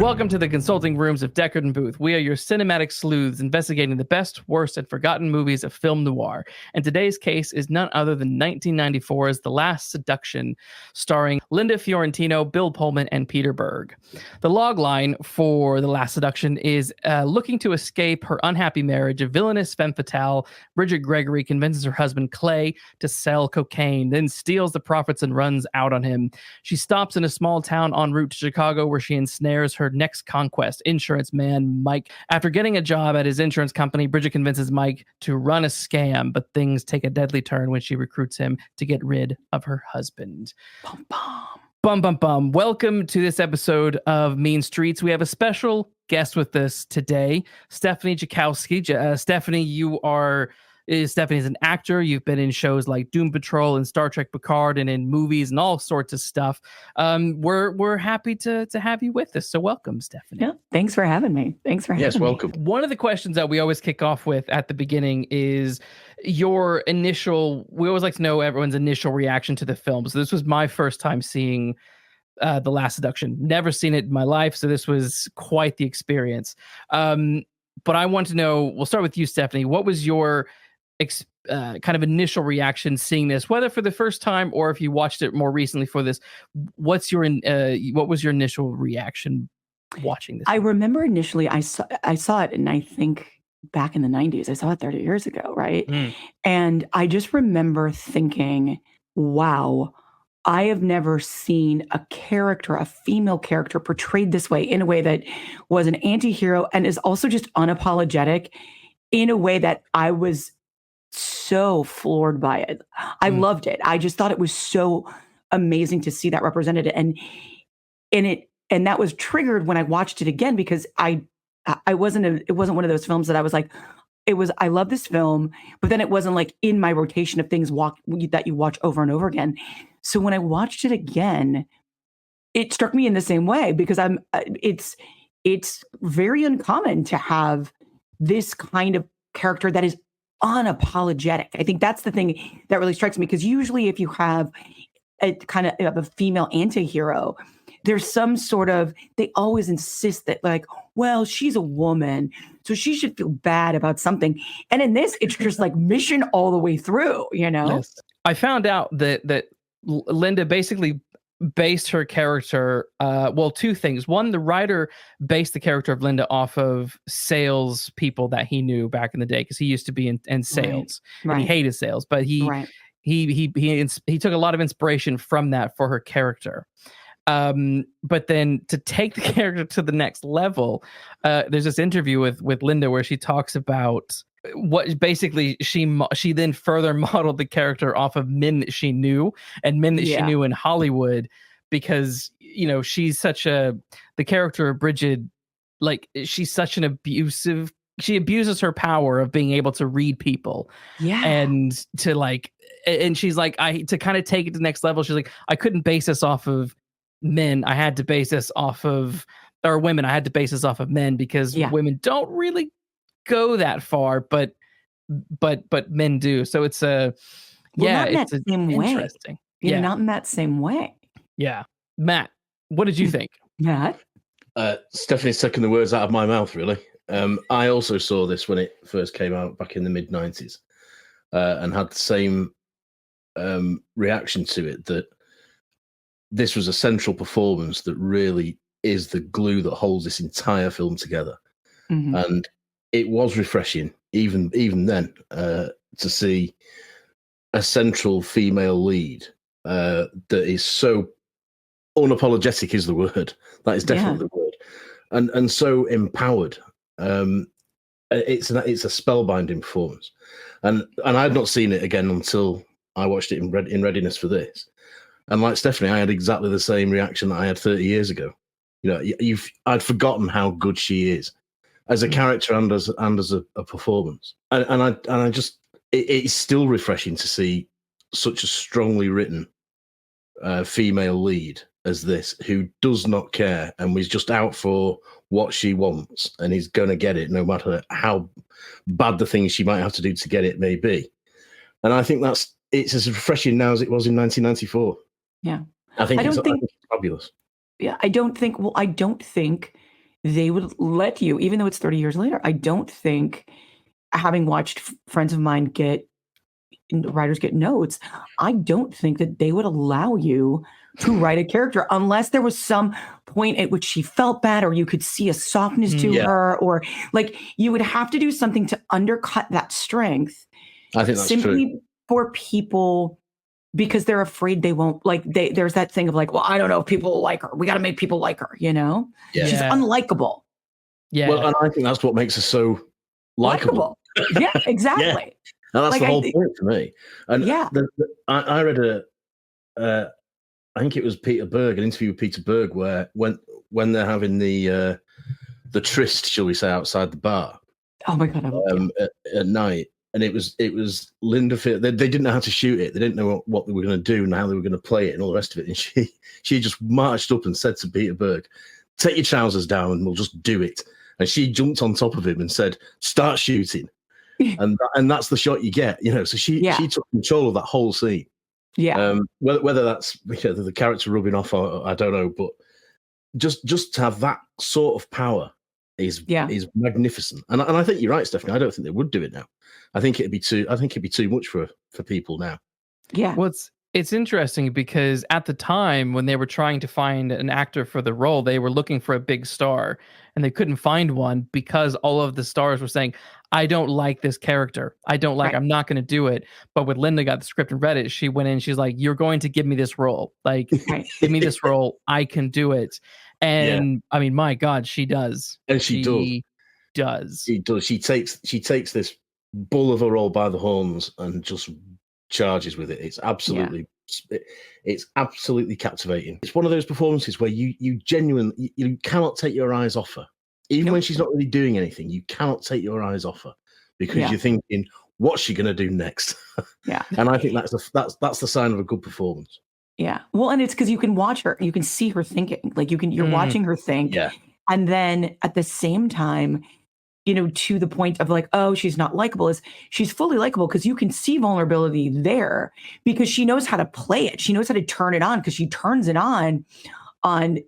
Welcome to the consulting rooms of Deckard and Booth. We are your cinematic sleuths investigating the best, worst, and forgotten movies of film noir. And today's case is none other than 1994's The Last Seduction, starring Linda Fiorentino, Bill Pullman, and Peter Berg. The logline for The Last Seduction is looking to escape her unhappy marriage, a villainous femme fatale, Bridget Gregory, convinces her husband Clay to sell cocaine, then steals the profits and runs out on him. She stops in a small town en route to Chicago where she ensnares her next conquest, insurance man Mike. After getting a job at his insurance company, Bridget convinces Mike to run a scam, but things take a deadly turn when she recruits him to get rid of her husband. Bum, bum. Bum, bum, bum. Welcome to this episode of Mean Streets. We have a special guest with us today, Stephanie Czajkowski. Stephanie's an actor. You've been in shows like Doom Patrol and Star Trek Picard and in movies and all sorts of stuff. We're happy to have you with us. So welcome, Stephanie. Yeah, thanks for having me. Yes, welcome. One of the questions that we always kick off with at the beginning is we always like to know everyone's initial reaction to the film. So this was my first time seeing The Last Seduction. Never seen it in my life, so this was quite the experience. But I want to know, we'll start with you, Stephanie. What was your kind of initial reaction seeing this, whether for the first time or if you watched it more recently for this? What was your initial reaction watching this? I remember initially I saw it, and I think back in the 90s. I saw it 30 years ago, right? And I just remember thinking, wow, I have never seen a female character portrayed this way, in a way that was an anti-hero and is also just unapologetic, in a way that I was so floored by it. I loved it. I just thought it was so amazing to see that represented. And that was triggered when I watched it again, because it wasn't one of those films that I was like, I love this film, but then it wasn't like in my rotation of things that you watch over and over again. So when I watched it again, it struck me in the same way, because it's very uncommon to have this kind of character that is unapologetic. I think that's the thing that really strikes me, because usually if you have a kind of a female anti-hero, there's some sort of, they always insist that, like, well, she's a woman, so she should feel bad about something. And in this, it's just like mission all the way through, you know? Yes. I found out that Linda basically based her character, two things. One, the writer based the character of Linda off of sales people that he knew back in the day, because he used to be in sales. Right. And he hated sales, but he took a lot of inspiration from that for her character. But then to take the character to the next level, there's this interview with Linda where she talks about what basically she then further modeled the character off of men that she knew, and men that she knew in Hollywood, because, you know, the character of Bridget, like, she's such an abusive, she abuses her power of being able to read people. Yeah. And she's like, to kind of take it to the next level, she's like, I couldn't base this off of men. I had to base this off of, or women. I had to base this off of men, because women don't really go that far, but men do. So it's interesting. Not in that same way. Yeah. Matt, what did you think? Matt? Stephanie's taken the words out of my mouth, really. I also saw this when it first came out back in the mid-90s, and had the same reaction to it, that this was a central performance that really is the glue that holds this entire film together. Mm-hmm. And it was refreshing, even then, to see a central female lead that is so unapologetic, is the word. That is definitely the word, and so empowered. It's a spellbinding performance, and I had not seen it again until I watched it in readiness for this. And like Stephanie, I had exactly the same reaction that I had 30 years ago. You know, I'd forgotten how good she is as a character and as a performance. And I just, it's still refreshing to see such a strongly written female lead as this, who does not care and was just out for what she wants and is going to get it, no matter how bad the things she might have to do to get it may be. And I think it's as refreshing now as it was in 1994. Yeah. I think it's fabulous. Yeah, I don't think they would let you, even though it's 30 years later. I don't think, having watched friends of mine writers get notes, I don't think that they would allow you to write a character unless there was some point at which she felt bad, or you could see a softness to her, or like you would have to do something to undercut that strength. I think that's simply true. For people, because they're afraid they won't there's that thing of like, well, I don't know if people will like her. We got to make people like her, you know? Yeah. She's unlikable. Yeah. Well, and I think that's what makes her so likable. Yeah, exactly. Yeah. And that's the whole point for me. And I read I think it was Peter Berg, an interview with Peter Berg, where when they're having the tryst, shall we say, outside the bar. Oh my God! At night, and it was Linda. They didn't know how to shoot it. They didn't know what they were going to do and how they were going to play it and all the rest of it. And she just marched up and said to Peter Berg, "Take your trousers down and we'll just do it." And she jumped on top of him and said, "Start shooting." and that's the shot you get, you know. So she took control of that whole scene. Yeah. Whether that's the character rubbing off, or I don't know, but just to have that sort of power is magnificent. And I think you're right, Stephanie. I don't think they would do it now. I think it'd be too much for people now. Yeah. Well, it's interesting because at the time when they were trying to find an actor for the role, they were looking for a big star and they couldn't find one because all of the stars were saying, I don't like this character. I'm not going to do it. But when Linda got the script and read it, she went in, she's like, you're going to give me this role. Like, give me this role. I can do it. And I mean, my God, she does. And she does. She does. She takes this bull of a role by the horns and just charges with it. It's absolutely captivating. It's one of those performances where you genuinely you cannot take your eyes off her. Even when she's not really doing anything, you cannot take your eyes off her because you're thinking, what's she going to do next? Yeah. And I think that's the sign of a good performance. Yeah. Well, and it's because you can watch her, you can see her thinking. Like you're watching her think. Yeah. And then at the same time, you know, to the point of like, oh, she's not likable, is she's fully likable because you can see vulnerability there because she knows how to play it. She knows how to turn it on because she turns it on,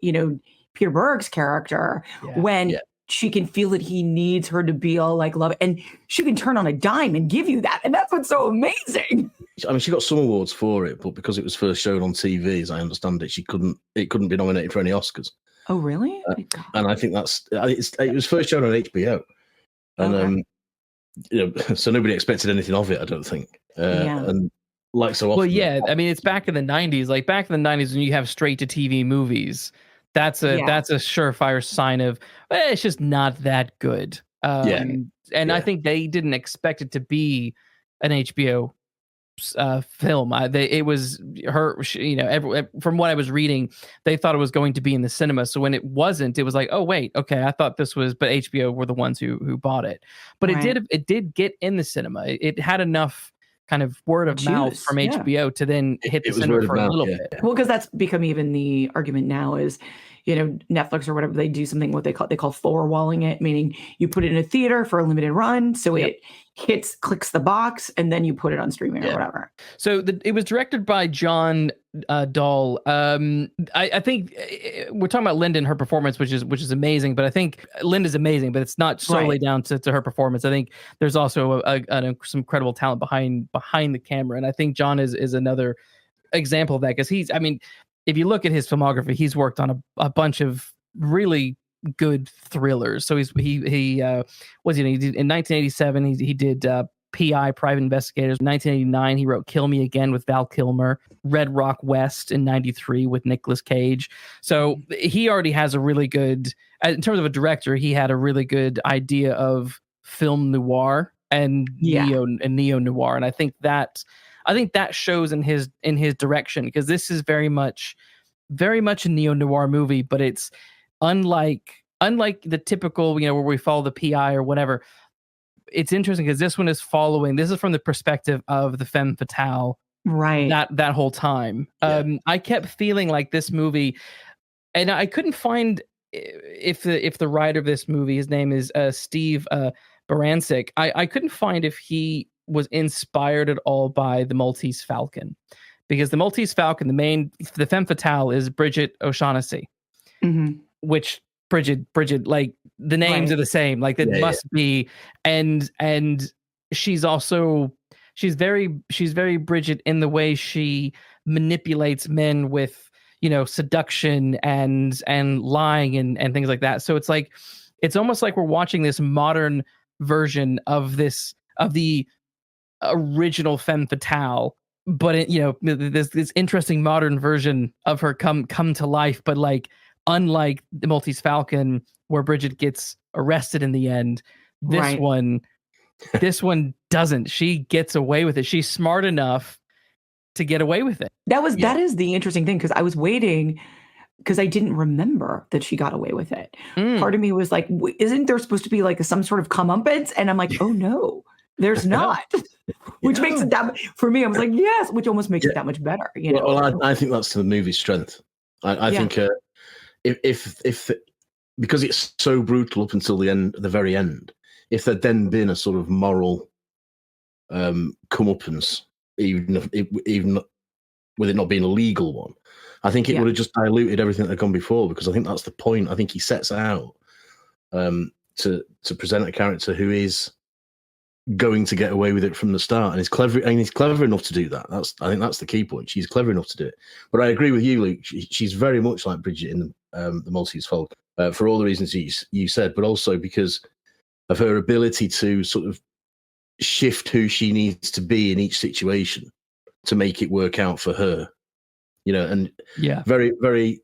you know, Peter Berg's character when she can feel that he needs her to be all like love, and she can turn on a dime and give you that. And that's what's so amazing. I mean, she got some awards for it, but because it was first shown on TV, as I understand it, it couldn't be nominated for any Oscars. Oh, really? And I think it was first shown on HBO. And you know, so nobody expected anything of it, I don't think. And like so often. Well, yeah, I mean, it's back in the 90s. Like back in the 90s when you have straight to TV movies, that's a surefire sign of it's just not that good. And I think they didn't expect it to be an HBO film. It was her, you know, from what I was reading, they thought it was going to be in the cinema. So when it wasn't, it was like, oh wait, okay, I thought this was, but HBO were the ones who bought it. But it did get in the cinema. It had enough kind of word of mouth from HBO to then hit the cinema for a little bit. Well, because that's become even the argument now is, you know, Netflix or whatever, they do something what they call floor walling it, meaning you put it in a theater for a limited run, so it clicks the box, and then you put it on streaming or whatever. So it was directed by John Dahl. I think we're talking about Linda and her performance, which is amazing. But I think Linda's amazing, but it's not solely down to her performance. I think there's also some incredible talent behind the camera, and I think John is another example of that because he's. I mean, if you look at his filmography, he's worked on a bunch of really good thrillers. So he did in 1987 he did PI, Private Investigators. In 1989 he wrote Kill Me Again with Val Kilmer, Red Rock West in 93 with Nicolas Cage. So he already has a really good, in terms of a director, he had a really good idea of film noir and neo noir, and I think that shows in his direction because this is very much a neo noir movie, but it's unlike the typical, you know, where we follow the PI or whatever. It's interesting because this is from the perspective of the femme fatale, right? That whole time, I kept feeling like this movie, and I couldn't find if the writer of this movie, his name is Steve Barancik. I couldn't find if he was inspired at all by the Maltese Falcon, because the Maltese Falcon, the femme fatale is Bridget O'Shaughnessy, which Bridget, like the names Right. are the same, like it must be. And she's very Bridget in the way she manipulates men with, seduction and lying and things like that. So it's almost like we're watching this modern version of the original femme fatale, but this interesting modern version of her come to life. But like, unlike the Maltese Falcon, where Bridget gets arrested in the end, this one doesn't. She gets away with it. She's smart enough to get away with it. That is the interesting thing, because I was waiting, because I didn't remember that she got away with it. Part of me was like, isn't there supposed to be like some sort of comeuppance? And I'm like, oh no, there's not. Which makes it that, for me, I was like, yes, which almost makes it that much better. Well, I think that's the movie's strength. I think if because it's so brutal up until the very end, if there'd then been a sort of moral comeuppance, even with it not being a legal one, I think it would have just diluted everything that had gone before, because I think that's the point. I think he sets out to present a character who is going to get away with it from the start, and he's clever enough to do that. I think that's the key point. She's clever enough to do it. But I agree with you, Luke. She's very much like Bridget in the Maltese Falcon, for all the reasons you said, but also because of her ability to sort of shift who she needs to be in each situation to make it work out for her. And very, very,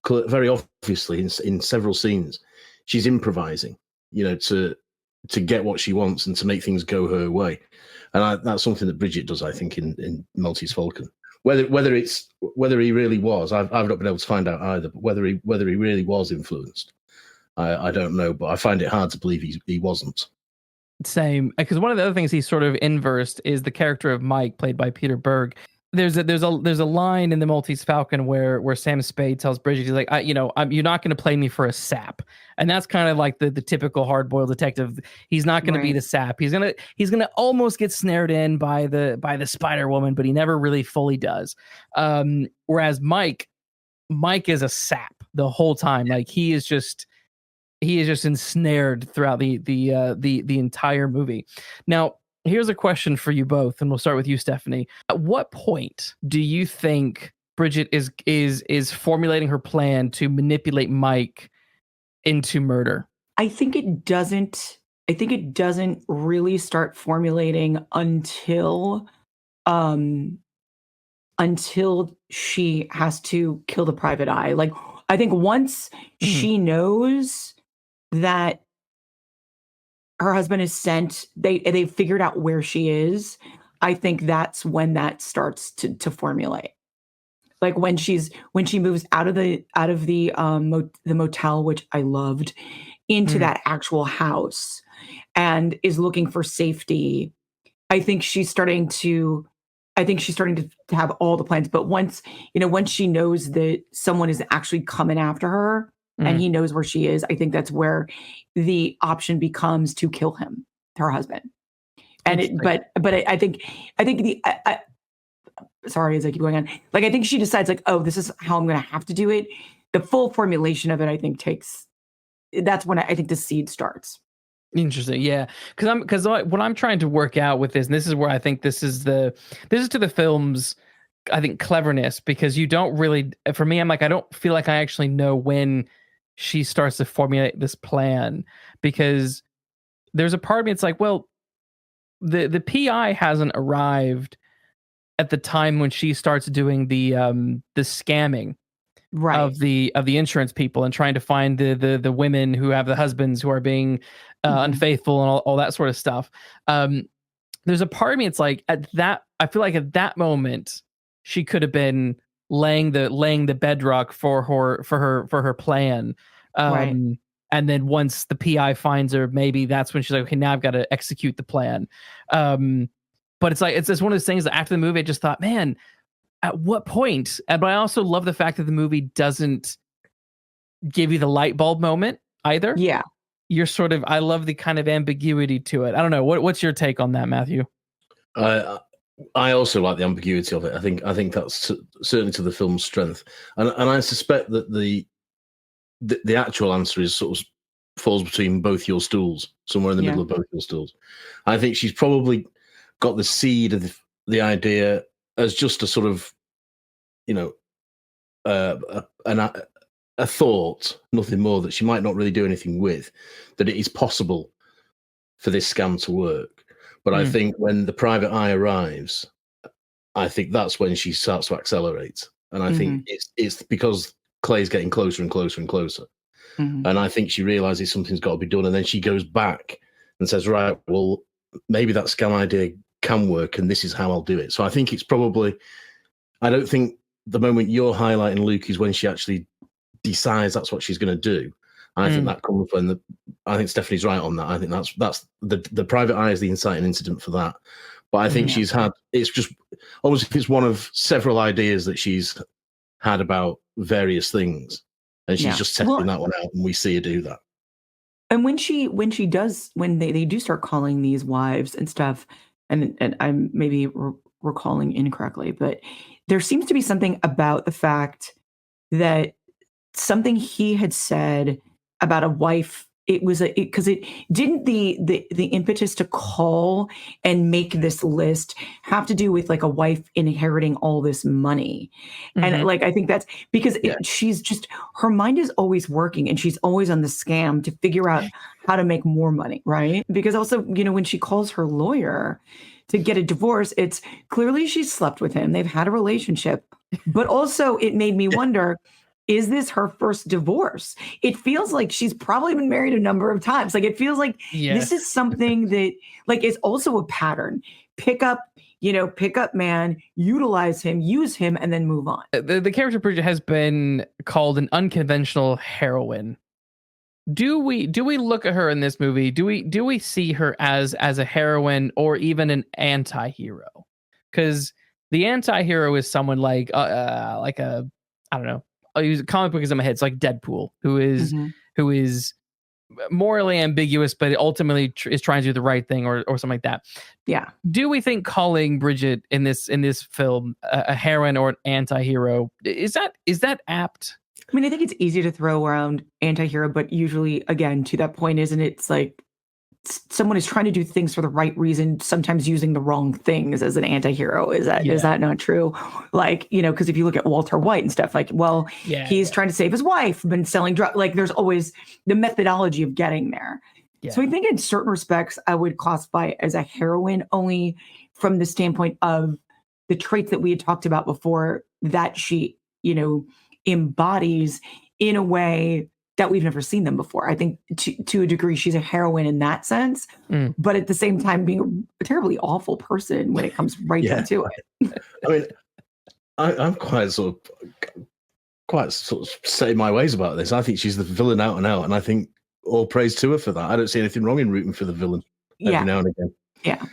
very obviously in several scenes, she's improvising, to get what she wants and to make things go her way. And that's something that Bridget does, I think, in Maltese Falcon. Whether he really was, I've not been able to find out either, but whether he really was influenced, I don't know, but I find it hard to believe he wasn't. Same, because one of the other things he's sort of inversed is the character of Mike, played by Peter Berg. There's a line in the Maltese Falcon where Sam Spade tells Bridget, he's like, you're not going to play me for a sap, and that's kind of like the typical hard-boiled detective. He's not going to be the sap. He's gonna almost get snared in by the Spider Woman, but he never really fully does. Whereas Mike is a sap the whole time. Like he is just ensnared throughout the entire movie. Now, here's a question for you both, and we'll start with you, Stephanie. At what point do you think Bridget is formulating her plan to manipulate Mike into murder? I think it doesn't really start formulating until she has to kill the private eye. Like, I think once she knows that her husband is sent, they figured out where she is, I think that's when that starts to formulate. Like when she moves out of the motel, which I loved, into that actual house and is looking for safety. I think she's starting to have all the plans. But once she knows that someone is actually coming after her, and he knows where she is, I think that's where the option becomes to kill him, her husband. And I think sorry, as I keep going on, like, I think she decides, like, oh, this is how I'm going to have to do it. The full formulation of it, I think, that's when I think the seed starts. Interesting, yeah, because what I'm trying to work out with this, and this is where I think this is to the film's, I think, cleverness, because you don't really, for me, I'm like, I don't feel like I actually know when she starts to formulate this plan, because there's a part of me, it's like, well, the PI hasn't arrived at the time when she starts doing the scamming of the insurance people and trying to find the women who have the husbands who are being unfaithful and all that sort of stuff. There's a part of me, it's like, I feel like at that moment she could have been laying the bedrock for her plan. And then once the PI finds her, maybe that's when she's like, okay, now I've got to execute the plan. But it's like, it's just one of those things that after the movie, I just thought, man, at what point? But I also love the fact that the movie doesn't give you the light bulb moment either. Yeah. You're sort of, I love the kind of ambiguity to it. I don't know. What's your take on that, Matthew? I also like the ambiguity of it. I think that's certainly to the film's strength, and I suspect that the the actual answer is sort of falls between both your stools, somewhere in the middle of both your stools. I think she's probably got the seed of the idea as just a sort of, a thought, nothing more, that she might not really do anything with, that it is possible for this scam to work. But I think when the private eye arrives, I think that's when she starts to accelerate. And I think it's because Clay's getting closer and closer and closer. And I think she realizes something's got to be done. And then she goes back and says, right, well, maybe that scam idea can work, and this is how I'll do it. So I think it's probably, I don't think the moment you're highlighting, Luke, is when she actually decides that's what she's going to do. And I think that comes when I think Stephanie's right on that. I think that's the private eye is the inciting incident for that. But I think she's had, it's just almost, it's one of several ideas that she's had about various things. And she's just testing that one out, and we see her do that. And when they do start calling these wives and stuff, and I'm maybe recalling incorrectly, but there seems to be something about the fact that something he had said about a wife. It was because it didn't the impetus to call and make this list have to do with like a wife inheriting all this money. And like, I think that's because she's just, her mind is always working, and she's always on the scam to figure out how to make more money. Right. Because also, when she calls her lawyer to get a divorce, it's clearly she's slept with him. They've had a relationship, but also it made me wonder, is this her first divorce? It feels like she's probably been married a number of times. Like, it feels like this is something that like is also a pattern. Pick up man, utilize him, use him, and then move on. The character Bridget has been called an unconventional heroine. Do we look at her in this movie? Do we see her as a heroine or even an anti-hero? Because the anti-hero is someone like a, I don't know, I'll use a comic book as in my head. It's like Deadpool, who is morally ambiguous, but ultimately is trying to do the right thing or something like that. Yeah. Do we think calling Bridget in this film a heroine or an anti-hero, is that apt? I mean, I think it's easy to throw around anti-hero, but usually, again, to that point, isn't it? It's like someone is trying to do things for the right reason, sometimes using the wrong things as an anti-hero. Is that not true? Like, because if you look at Walter White and stuff, like, well, he's trying to save his wife, been selling drugs. Like, there's always the methodology of getting there. Yeah. So I think in certain respects, I would classify it as a heroine only from the standpoint of the traits that we had talked about before that she, embodies in a way that we've never seen them before. I think to a degree, she's a heroine in that sense, but at the same time being a terribly awful person when it comes right down to it. I mean, I'm quite sort of set in my ways about this. I think she's the villain out and out, and I think all praise to her for that. I don't see anything wrong in rooting for the villain every now and again. Yeah.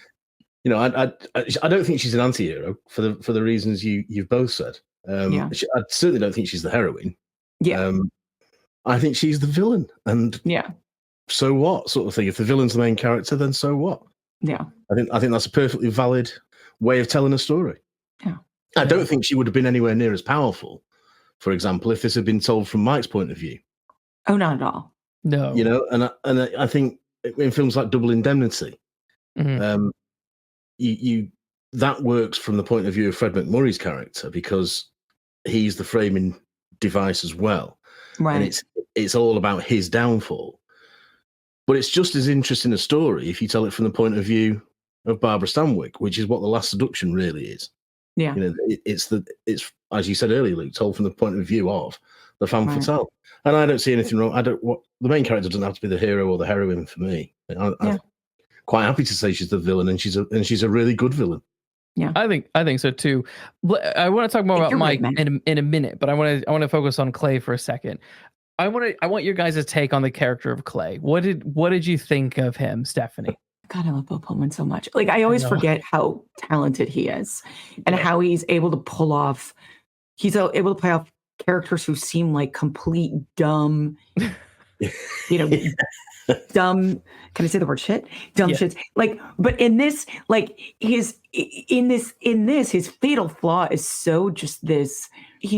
I don't think she's an anti-hero for the reasons you've both said. I certainly don't think she's the heroine. Yeah. I think she's the villain, and so what, sort of thing. If the villain's the main character, then so what? Yeah. I think that's a perfectly valid way of telling a story. Yeah. I don't think she would have been anywhere near as powerful, for example, if this had been told from Mike's point of view. Oh, not at all. No. And I think in films like Double Indemnity, that works from the point of view of Fred McMurray's character, because he's the framing device as well. Right. And it's all about his downfall. But it's just as interesting a story if you tell it from the point of view of Barbara Stanwyck, which is what The Last Seduction really is. Yeah. It's as you said earlier, Luke, told from the point of view of the femme fatale. And I don't see anything wrong. The main character doesn't have to be the hero or the heroine for me. I'm quite happy to say she's the villain, and she's a really good villain. Yeah, I think so too. I want to talk more about Mike in a minute, but I want to focus on Clay for a second. I want your guys' take on the character of Clay. What did you think of him, Stephanie? God, I love Bill Pullman so much. Like, I always forget how talented he is, and how he's able to pull off. He's able to play off characters who seem like complete dumb. Dumb. Can I say the word shit? Dumb shits. Like, but in this, like his fatal flaw is so just this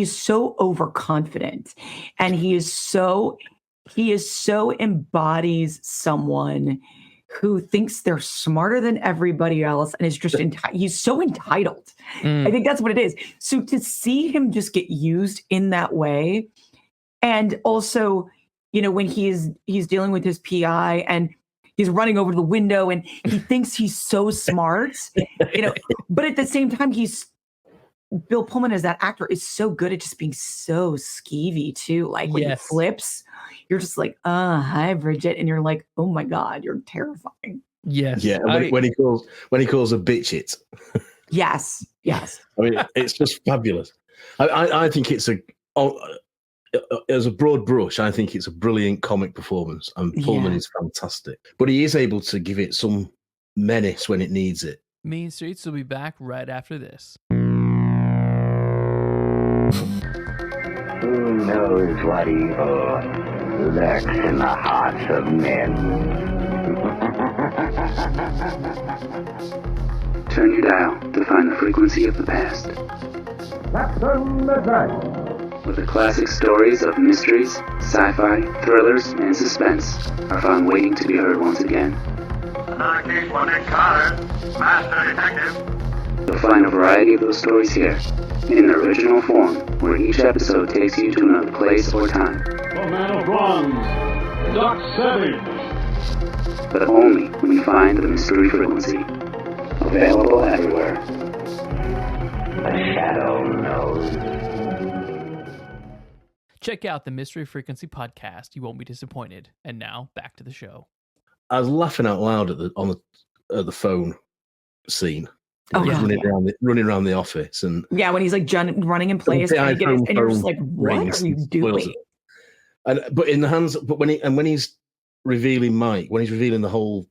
so overconfident, and he is so embodies someone who thinks they're smarter than everybody else and is just he's so entitled. I think that's what it is. So to see him just get used in that way, and also, when he's dealing with his PI and he's running over to the window and he thinks he's so smart, but at the same time, Bill Pullman as that actor is so good at just being so skeevy too. Like when he flips, you're just like, hi, Bridget. And you're like, oh my God, you're terrifying. Yes. Yeah. When he calls a bitch it. Yes. Yes. I mean, it's just fabulous. I think it's as a broad brush, I think it's a brilliant comic performance, and Pullman is fantastic. But he is able to give it some menace when it needs it. Mean Streets will be back right after this. Who knows what evil lurks in the hearts of men? Turn your dial to find the frequency of the past. Where the classic stories of mysteries, sci-fi, thrillers, and suspense are found waiting to be heard once again. Another case for Nick Carter, Master Detective. You'll find a variety of those stories here, in their original form, where each episode takes you to another place or time. The Man of Bronze, Doc Savage. But only when you find the mystery frequency. Available everywhere. The shadow knows. Check out the Mystery Frequency podcast. You won't be disappointed. And now, back to the show. I was laughing out loud at the phone scene. Running around the office, and when he's like running in place, and you're just like, what are you doing? But in the hands, when he's revealing Mike, when he's revealing the whole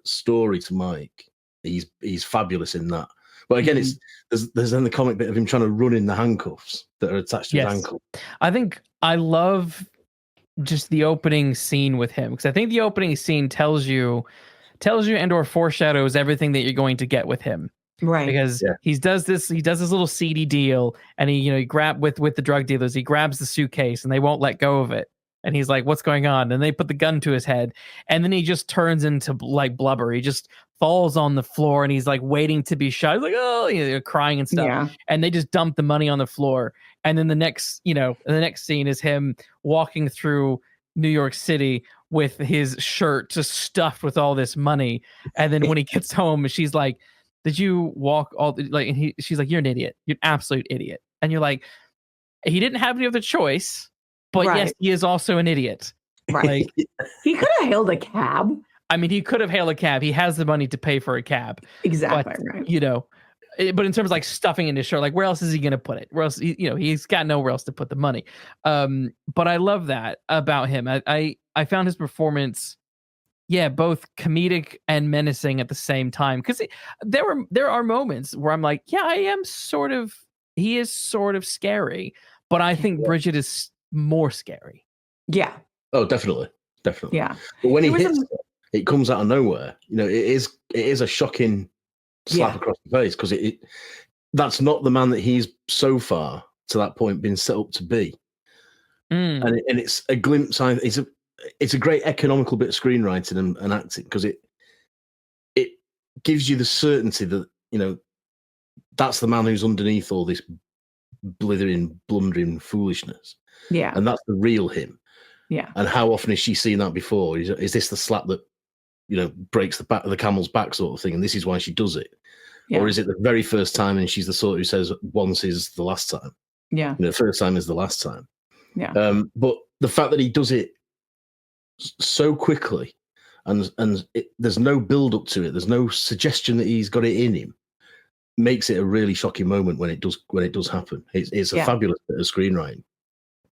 story to Mike, he's fabulous in that. But again, there's then the comic bit of him trying to run in the handcuffs that are attached to his ankle. I think I love just the opening scene with him, because I think the opening scene tells you and or foreshadows everything that you're going to get with him. Right. Because he does this little seedy deal, and he grab with the drug dealers, he grabs the suitcase and they won't let go of it. And he's like, what's going on? And they put the gun to his head, and then he just turns into like blubber. He just falls on the floor, and he's like waiting to be shot. He's like, oh, crying and stuff. Yeah. And they just dump the money on the floor. And then the next scene is him walking through New York City with his shirt just stuffed with all this money. And then when he gets home, she's like, did you walk all like, and she's like, you're an idiot. You're an absolute idiot. And you're like, he didn't have any other choice, but yes, he is also an idiot. Right. Like, he could have hailed a cab. I mean, he could have hailed a cab. He has the money to pay for a cab. Exactly. But, but in terms of like stuffing in his shirt, like where else is he going to put it? Where else, he's got nowhere else to put the money. But I love that about him. I found his performance, both comedic and menacing at the same time. Because there are moments where I'm like, he is sort of scary, but I think Bridget is more scary. Yeah. Oh, definitely. Yeah. But when he hits it comes out of nowhere. It is a shocking slap across the face, because that's not the man that he's so far to that point been set up to be. And it's a glimpse. It's a great economical bit of screenwriting and acting, because it gives you the certainty that that's the man who's underneath all this blithering, blundering foolishness. Yeah, and that's the real him. Yeah, and how often has she seen that before? Is this the slap that breaks the camel's back sort of thing, and this is why she does it? Yeah. Or is it the very first time and she's the sort who says once is the last time? Yeah, the first time is the last time. Yeah. But the fact that he does it so quickly, and there's no build up to it, there's no suggestion that he's got it in him, makes it a really shocking moment when it does happen. It's a fabulous bit of screenwriting.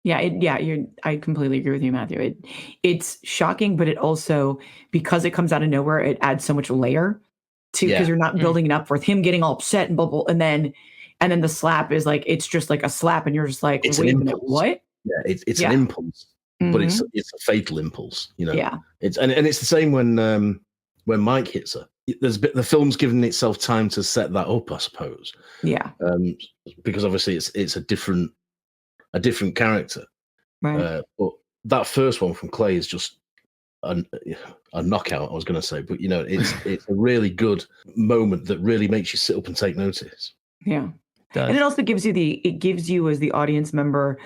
I completely agree with you, Matthew. It's shocking, but it also, because it comes out of nowhere, it adds so much layer to, because you're not building it up with him getting all upset and bubble, and then the slap is like, it's just like a slap, and you're just like, wait a minute, what? Yeah, it's an impulse, but it's a fatal impulse. Yeah, it's and it's the same when Mike hits her. the film's given itself time to set that up, I suppose. Yeah. Because obviously it's a different character. Right. But that first one from Clay is just a knockout, I was going to say. But, it's a really good moment that really makes you sit up and take notice. Yeah. And it also gives you as the audience member,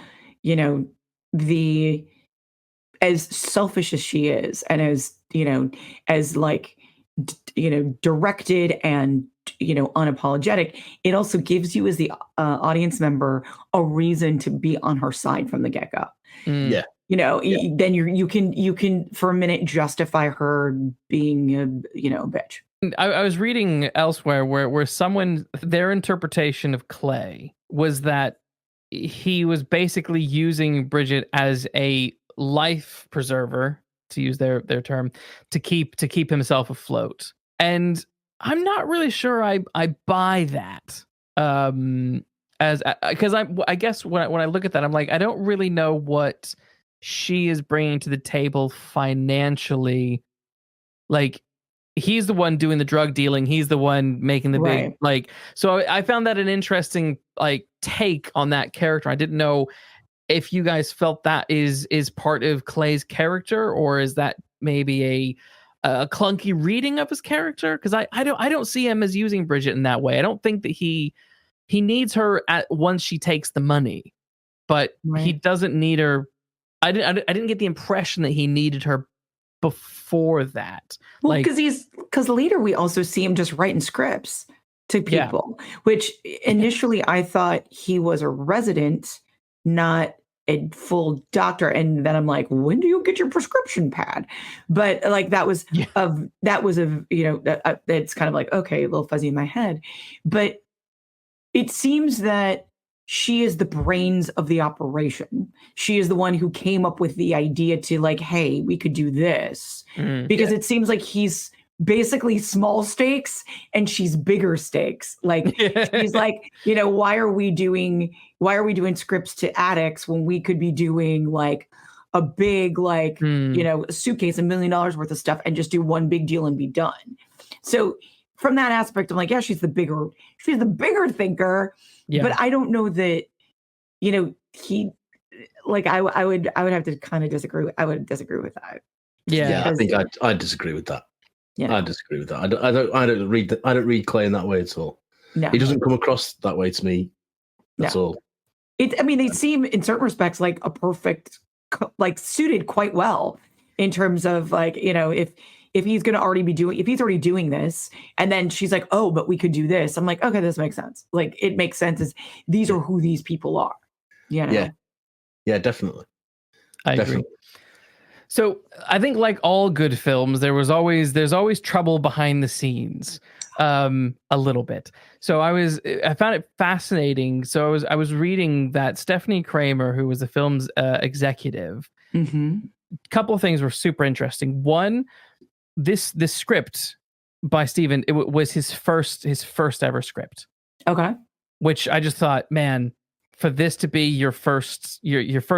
as selfish as she is, and as directed and unapologetic, it also gives you as the audience member a reason to be on her side from the get-go. Yeah. Then you can for a minute justify her being a bitch. I was reading elsewhere where someone, their interpretation of Clay was that he was basically using Bridget as a life preserver, to use their term, to keep himself afloat. And I'm not really sure I buy that. Because I guess when I look at that, I'm like, I don't really know what she is bringing to the table financially. Like, he's the one doing the drug dealing. He's the one making the big, so I found that an interesting take on that character. I didn't know if you guys felt that is part of Clay's character, or is that maybe a clunky reading of his character? Because I don't see him as using Bridget in that way. I don't think that he needs her once she takes the money, but he doesn't need her. I didn't get the impression that he needed her before that. Well, because later we also see him just writing scripts to people, which initially I thought he was a resident, not a full doctor. And then I'm like, when do you get your prescription pad? But it's kind of like, okay, a little fuzzy in my head. But it seems that she is the brains of the operation. She is the one who came up with the idea to hey, we could do this. Because it seems like he's basically small stakes and she's bigger stakes. She's like, why are we doing scripts to addicts when we could be doing a big a suitcase, $1 million worth of stuff, and just do one big deal and be done. So from that aspect, I'm like, yeah, she's the bigger thinker. Yeah. But I don't know that, he, I would have to kind of disagree. I would disagree with that. Yeah, I think I disagree with that. Yeah, I disagree with that. I don't read Clay in that way at all. No, he doesn't come across that way to me. That's all. They seem in certain respects like a perfect, suited quite well in terms of if he's going to already be doing, if he's already doing this, and then she's like, oh, but we could do this. I'm like, okay, this makes sense. It makes sense. These are who these people are. Yeah, definitely. I agree. So I think all good films, there's always trouble behind the scenes, a little bit. So I found it fascinating. So I was reading that Stephanie Kramer, who was the film's executive, a couple of things were super interesting. One, this script by Steven, it was his first ever script. Okay. Which I just thought, man, for this to be your first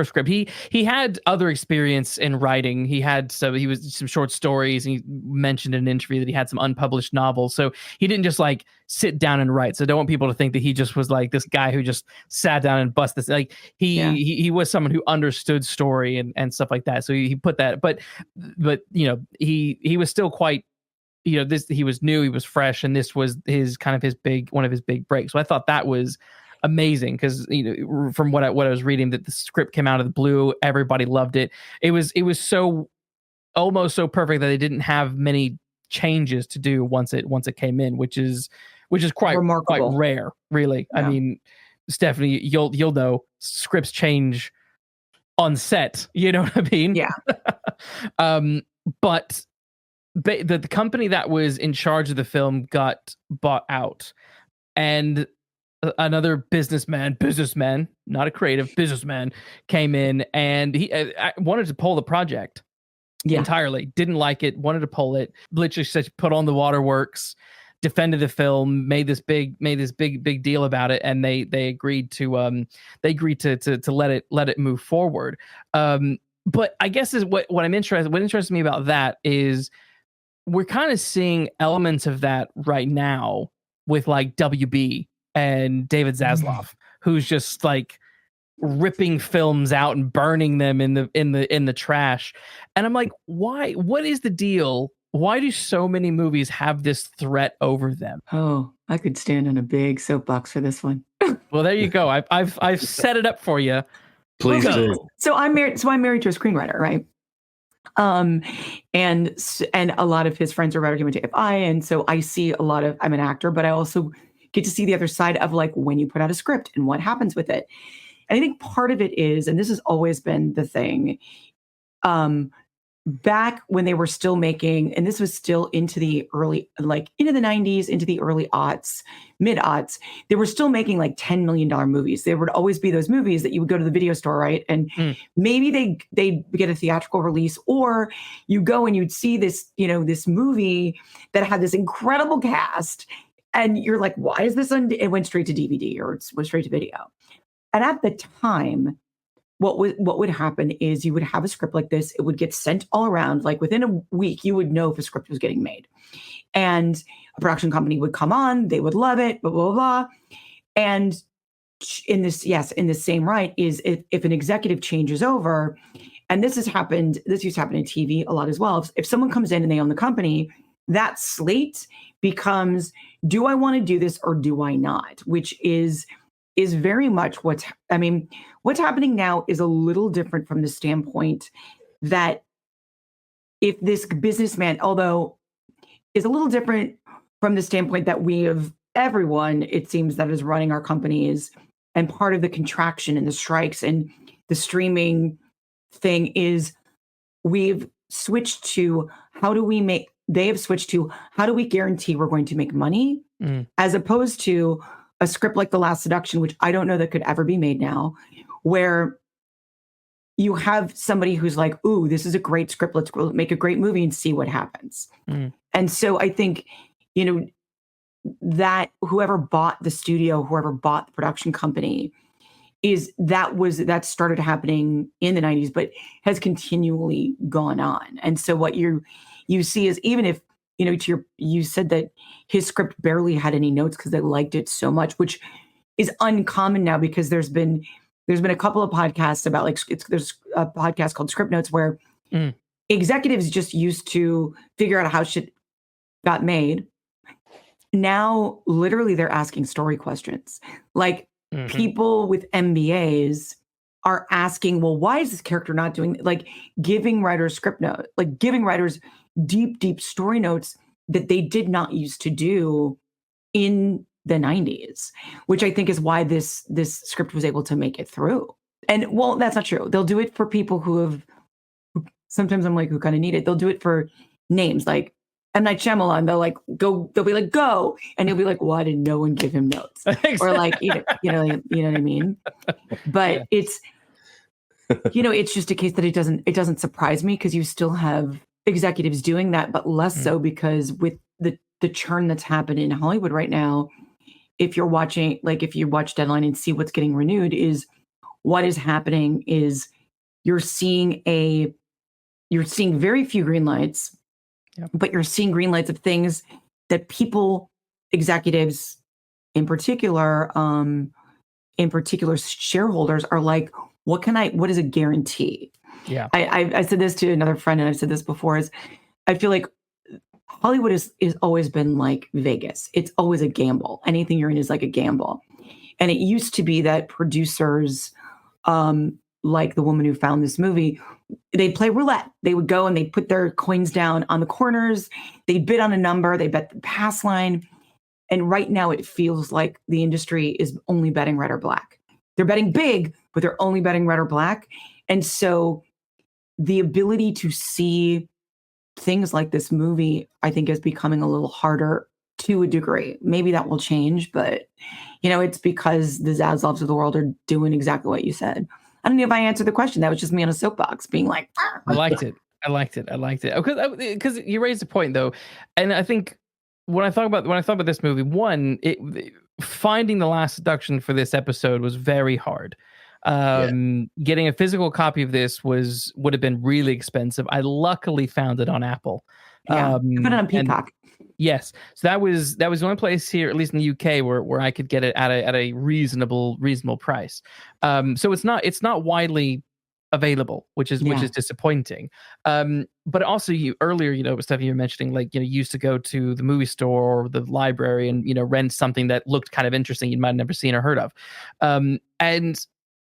script. He had other experience in writing. He was some short stories, and he mentioned in an interview that he had some unpublished novels. So he didn't just sit down and write. So I don't want people to think that he just was this guy who just sat down and bust this. He was someone who understood story and stuff like that. So he put that, but he was still quite, he was new, he was fresh, and this was one of his big breaks. So I thought that was amazing because from what I was reading, that the script came out of the blue, everybody loved it. It was so almost so perfect that they didn't have many changes to do once it came in, which is quite remarkable, quite rare, really. Yeah. I mean, Stephanie, you'll know scripts change on set. You know what I mean? Yeah. But the company that was in charge of the film got bought out, and another businessman, not a creative businessman, came in, and he wanted to pull the project entirely. Didn't like it, wanted to pull it. Literally said, put on the waterworks, defended the film, made this big deal about it, and they agreed to let it move forward. But I guess is what interests me about that is we're kind of seeing elements of that right now with like WB and David Zaslav, who's just like ripping films out and burning them in the trash. And I'm like, why? What is the deal? Why do so many movies have this threat over them? Oh, I could stand on a big soapbox for this one. Well, there you go. I've set it up for you. Please do. So I'm married to a screenwriter, right? And a lot of his friends are writers. He went to FI, and so I see a lot of. I'm an actor, but I also get to see the other side of like when you put out a script and what happens with it. And I think part of it is, and this has always been the thing, back when they were still making, and this was still into the early, like into the 90s, into the early aughts, mid-aughts, they were still making like $10 million movies. There would always be those movies that you would go to the video store, right? And maybe they'd get a theatrical release, or you go and you'd see this, this movie that had this incredible cast, and you're like, why is this it went straight to DVD or it went straight to video. And at the time, what would happen is you would have a script like this. It would get sent all around. Like within a week, you would know if a script was getting made. And a production company would come on. They would love it, blah, blah, blah. And in the same right is if an executive changes over, and this used to happen in TV a lot as well. If someone comes in and they own the company, that slate becomes, do I want to do this or do I not? Which is very much what's happening now is a little different from the standpoint that if this businessman, although is a little different from the standpoint that we have everyone, it seems, that is running our companies, and part of the contraction and the strikes and the streaming thing is we've switched to they have switched to how do we guarantee we're going to make money, as opposed to a script like The Last Seduction, which I don't know that could ever be made now, where you have somebody who's like, ooh, this is a great script. Let's make a great movie and see what happens. And so I think, that whoever bought the studio, whoever bought the production company, that started happening in the 90s, but has continually gone on. And so what you see is, even if, you said that his script barely had any notes because they liked it so much, which is uncommon now, because there's been a couple of podcasts about there's a podcast called Script Notes where executives just used to figure out how shit got made. Now, literally, they're asking story questions. Like people with MBAs are asking, well, why is this character not doing, like giving writers script notes, like giving writers deep story notes that they did not used to do in the 90s, which I think is why this script was able to make it through. And well, that's not true. They'll do it for people who sometimes I'm like, who kind of need it. They'll do it for names like M. Night Shyamalan. They'll be like, go. And he'll be like, why did no one give him notes? Or like, you know what I mean? But it's just a case that it doesn't surprise me, because you still have executives doing that, but less so because with the churn that's happened in Hollywood right now, if you watch Deadline and see what's getting renewed, is what is happening is you're seeing very few green lights, but you're seeing green lights of things that executives in particular shareholders are like, what is a guarantee? Yeah. I said this to another friend, and I've said this before, is I feel like Hollywood is always been like Vegas. It's always a gamble. Anything you're in is like a gamble. And it used to be that producers, like the woman who found this movie, they'd play roulette. They would go and they'd put their coins down on the corners. They'd bid on a number. They bet the pass line. And right now it feels like the industry is only betting red or black. They're betting big, but they're only betting red or black. And so the ability to see things like this movie, I think, is becoming a little harder to a degree. Maybe that will change, but it's because the Zaslavs of the world are doing exactly what you said. I don't know if I answered the question. That was just me on a soapbox being like, I liked it. Because you raised a point though. And I think when I thought about this movie, finding The Last Seduction for this episode was very hard. Getting a physical copy of this would have been really expensive. I luckily found it on Apple. Yeah. Put it on And Peacock. yes, so that was the only place here, at least in the UK, where I could get it at a reasonable price. So it's not widely available, which is disappointing. But also, earlier, Steph, you were mentioning, like, you used to go to the movie store or the library and rent something that looked kind of interesting you might have never seen or heard of. And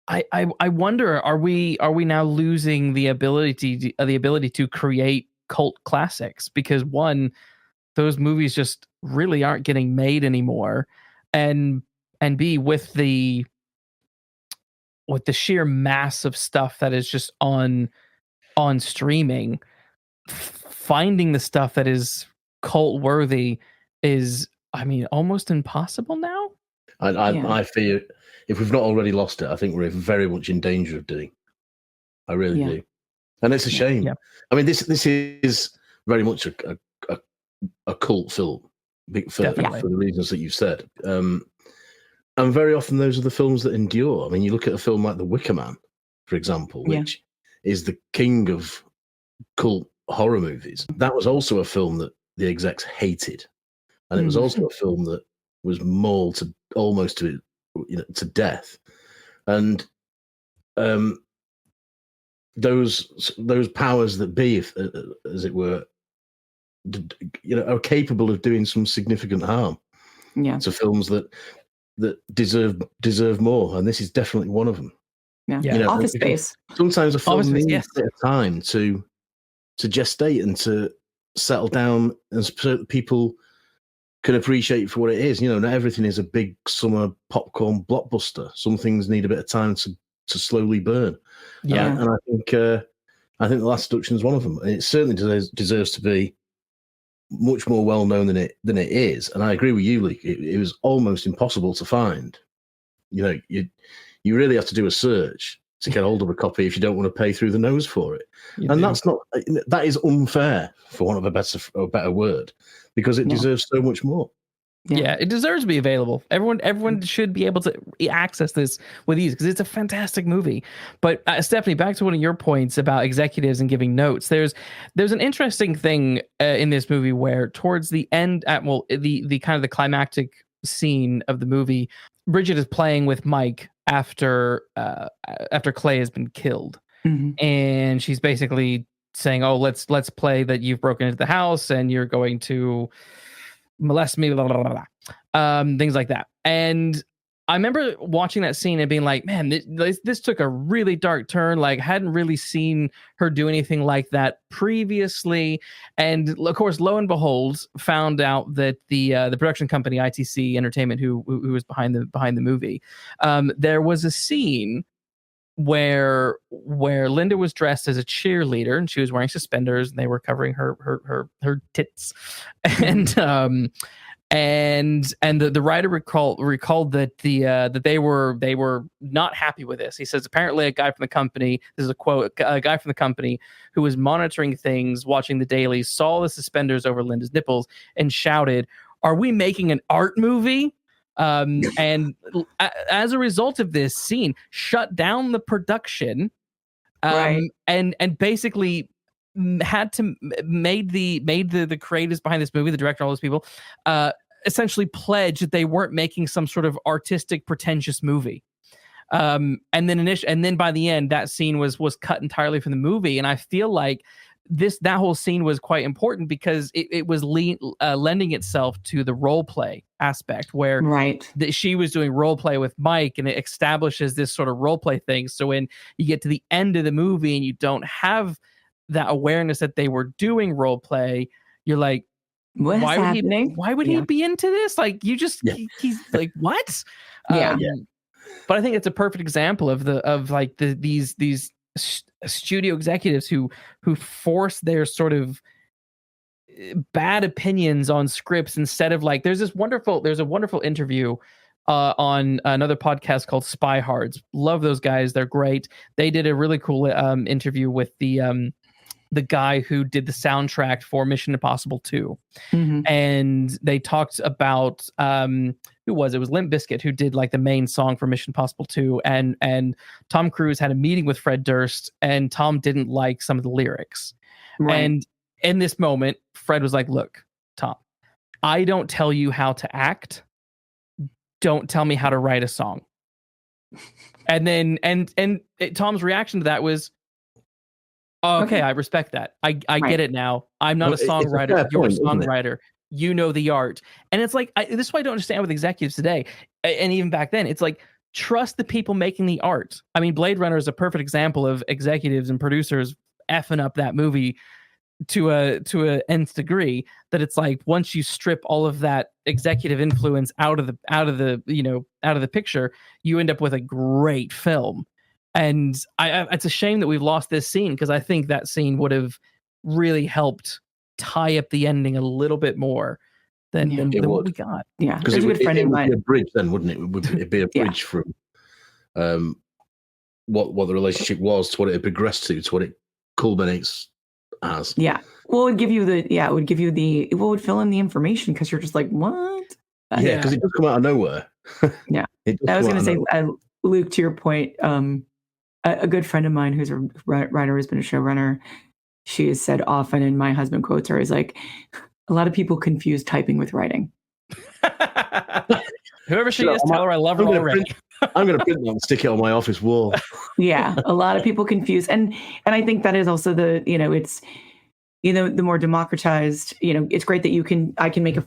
I wonder, are we now losing the ability to create cult classics? Because one, those movies just really aren't getting made anymore, and B, with the sheer mass of stuff that is just on streaming, finding the stuff that is cult worthy is, I mean, almost impossible now. I fear if we've not already lost it, I think we're very much in danger of doing. I really do, and it's a shame. Yeah. I mean, this is very much a cult film, for the reasons that you've said. And very often those are the films that endure. I mean, you look at a film like The Wicker Man, for example, which is the king of cult horror movies. That was also a film that the execs hated, and it was also a film that was mauled almost to death. And those powers that be, as it were, are capable of doing some significant harm to films that deserve more, and this is definitely one of them. Office Space. Sometimes a film needs a bit of time to gestate and to settle down, and so that people can appreciate it for what it is. Not everything is a big summer popcorn blockbuster. Some things need a bit of time to slowly burn. And I think The Last Seduction is one of them. And it certainly deserves to be much more well known than it is. And I agree with you, Lee. It was almost impossible to find. You really have to do a search to get hold of a copy if you don't want to pay through the nose for it. That is unfair, for want of a better word, because it deserves so much more. Yeah, it deserves to be available. Everyone should be able to access this with ease, because it's a fantastic movie. But Stephanie, back to one of your points about executives and giving notes. There's an interesting thing in this movie where towards the end, the kind of the climactic scene of the movie, Bridget is playing with Mike after Clay has been killed, and she's basically saying, "Oh, let's play that you've broken into the house and you're going to molest me," blah, blah, blah, blah. Things like that. And I remember watching that scene and being like, man, this took a really dark turn. Like, hadn't really seen her do anything like that previously. And of course, lo and behold, found out that the production company ITC Entertainment, who was behind the movie, there was a scene where Linda was dressed as a cheerleader and she was wearing suspenders and they were covering her tits, and the writer recalled that that they were not happy with this. He says apparently a guy from the company, this is a quote, a guy from the company who was monitoring things, watching the dailies, saw the suspenders over Linda's nipples and shouted, "Are we making an art movie?" And as a result of this scene, shut down the production, and basically had to made the creators behind this movie, the director, all those people, essentially pledge that they weren't making some sort of artistic, pretentious movie. And then by the end, that scene was cut entirely from the movie, and I feel like that whole scene was quite important because it was lending itself to the role play aspect, where she was doing role play with Mike, and it establishes this sort of role play thing. So when you get to the end of the movie and you don't have that awareness that they were doing role play, you're like, why would he be into this? Like, he's like, what? But I think it's a perfect example of these studio executives who force their sort of bad opinions on scripts instead of, like, there's a wonderful interview on another podcast called Spy Hards. Love those guys. They're great. They did a really cool interview with the guy who did the soundtrack for Mission Impossible 2. And they talked about who was it? It was Limp Bizkit who did like the main song for Mission Impossible 2, and Tom Cruise had a meeting with Fred Durst, and Tom didn't like some of the lyrics. And in this moment, Fred was like, look, Tom, I don't tell you how to act. Don't tell me how to write a song. And then, Tom's reaction to that was, oh, okay, I respect that. I get it now. I'm not a songwriter. You're a songwriter. You know the art. And it's like, this is why I don't understand with executives today. And even back then, it's like, trust the people making the art. I mean, Blade Runner is a perfect example of executives and producers effing up that movie to a nth degree, that it's like, once you strip all of that executive influence out of the picture, you end up with a great film. And it's a shame that we've lost this scene, because I think that scene would have really helped tie up the ending a little bit more than what we got. Yeah, because it would be a bridge then, wouldn't it? It'd be a bridge from what the relationship was to what it had progressed to what it culminates as. Yeah. Well, it would give you it would fill in the information, because you're just like, what? Yeah, because it does come out of nowhere. Yeah. I was going to say, Luke, to your point, a good friend of mine who's a writer, has been a showrunner, she has said often, and my husband quotes her, is like, a lot of people confuse typing with writing. Whoever she is, tell her I love her already. I'm going to print that and stick it on my office wall. Yeah, a lot of people confuse, and I think that is also it's the more democratized. It's great that I can make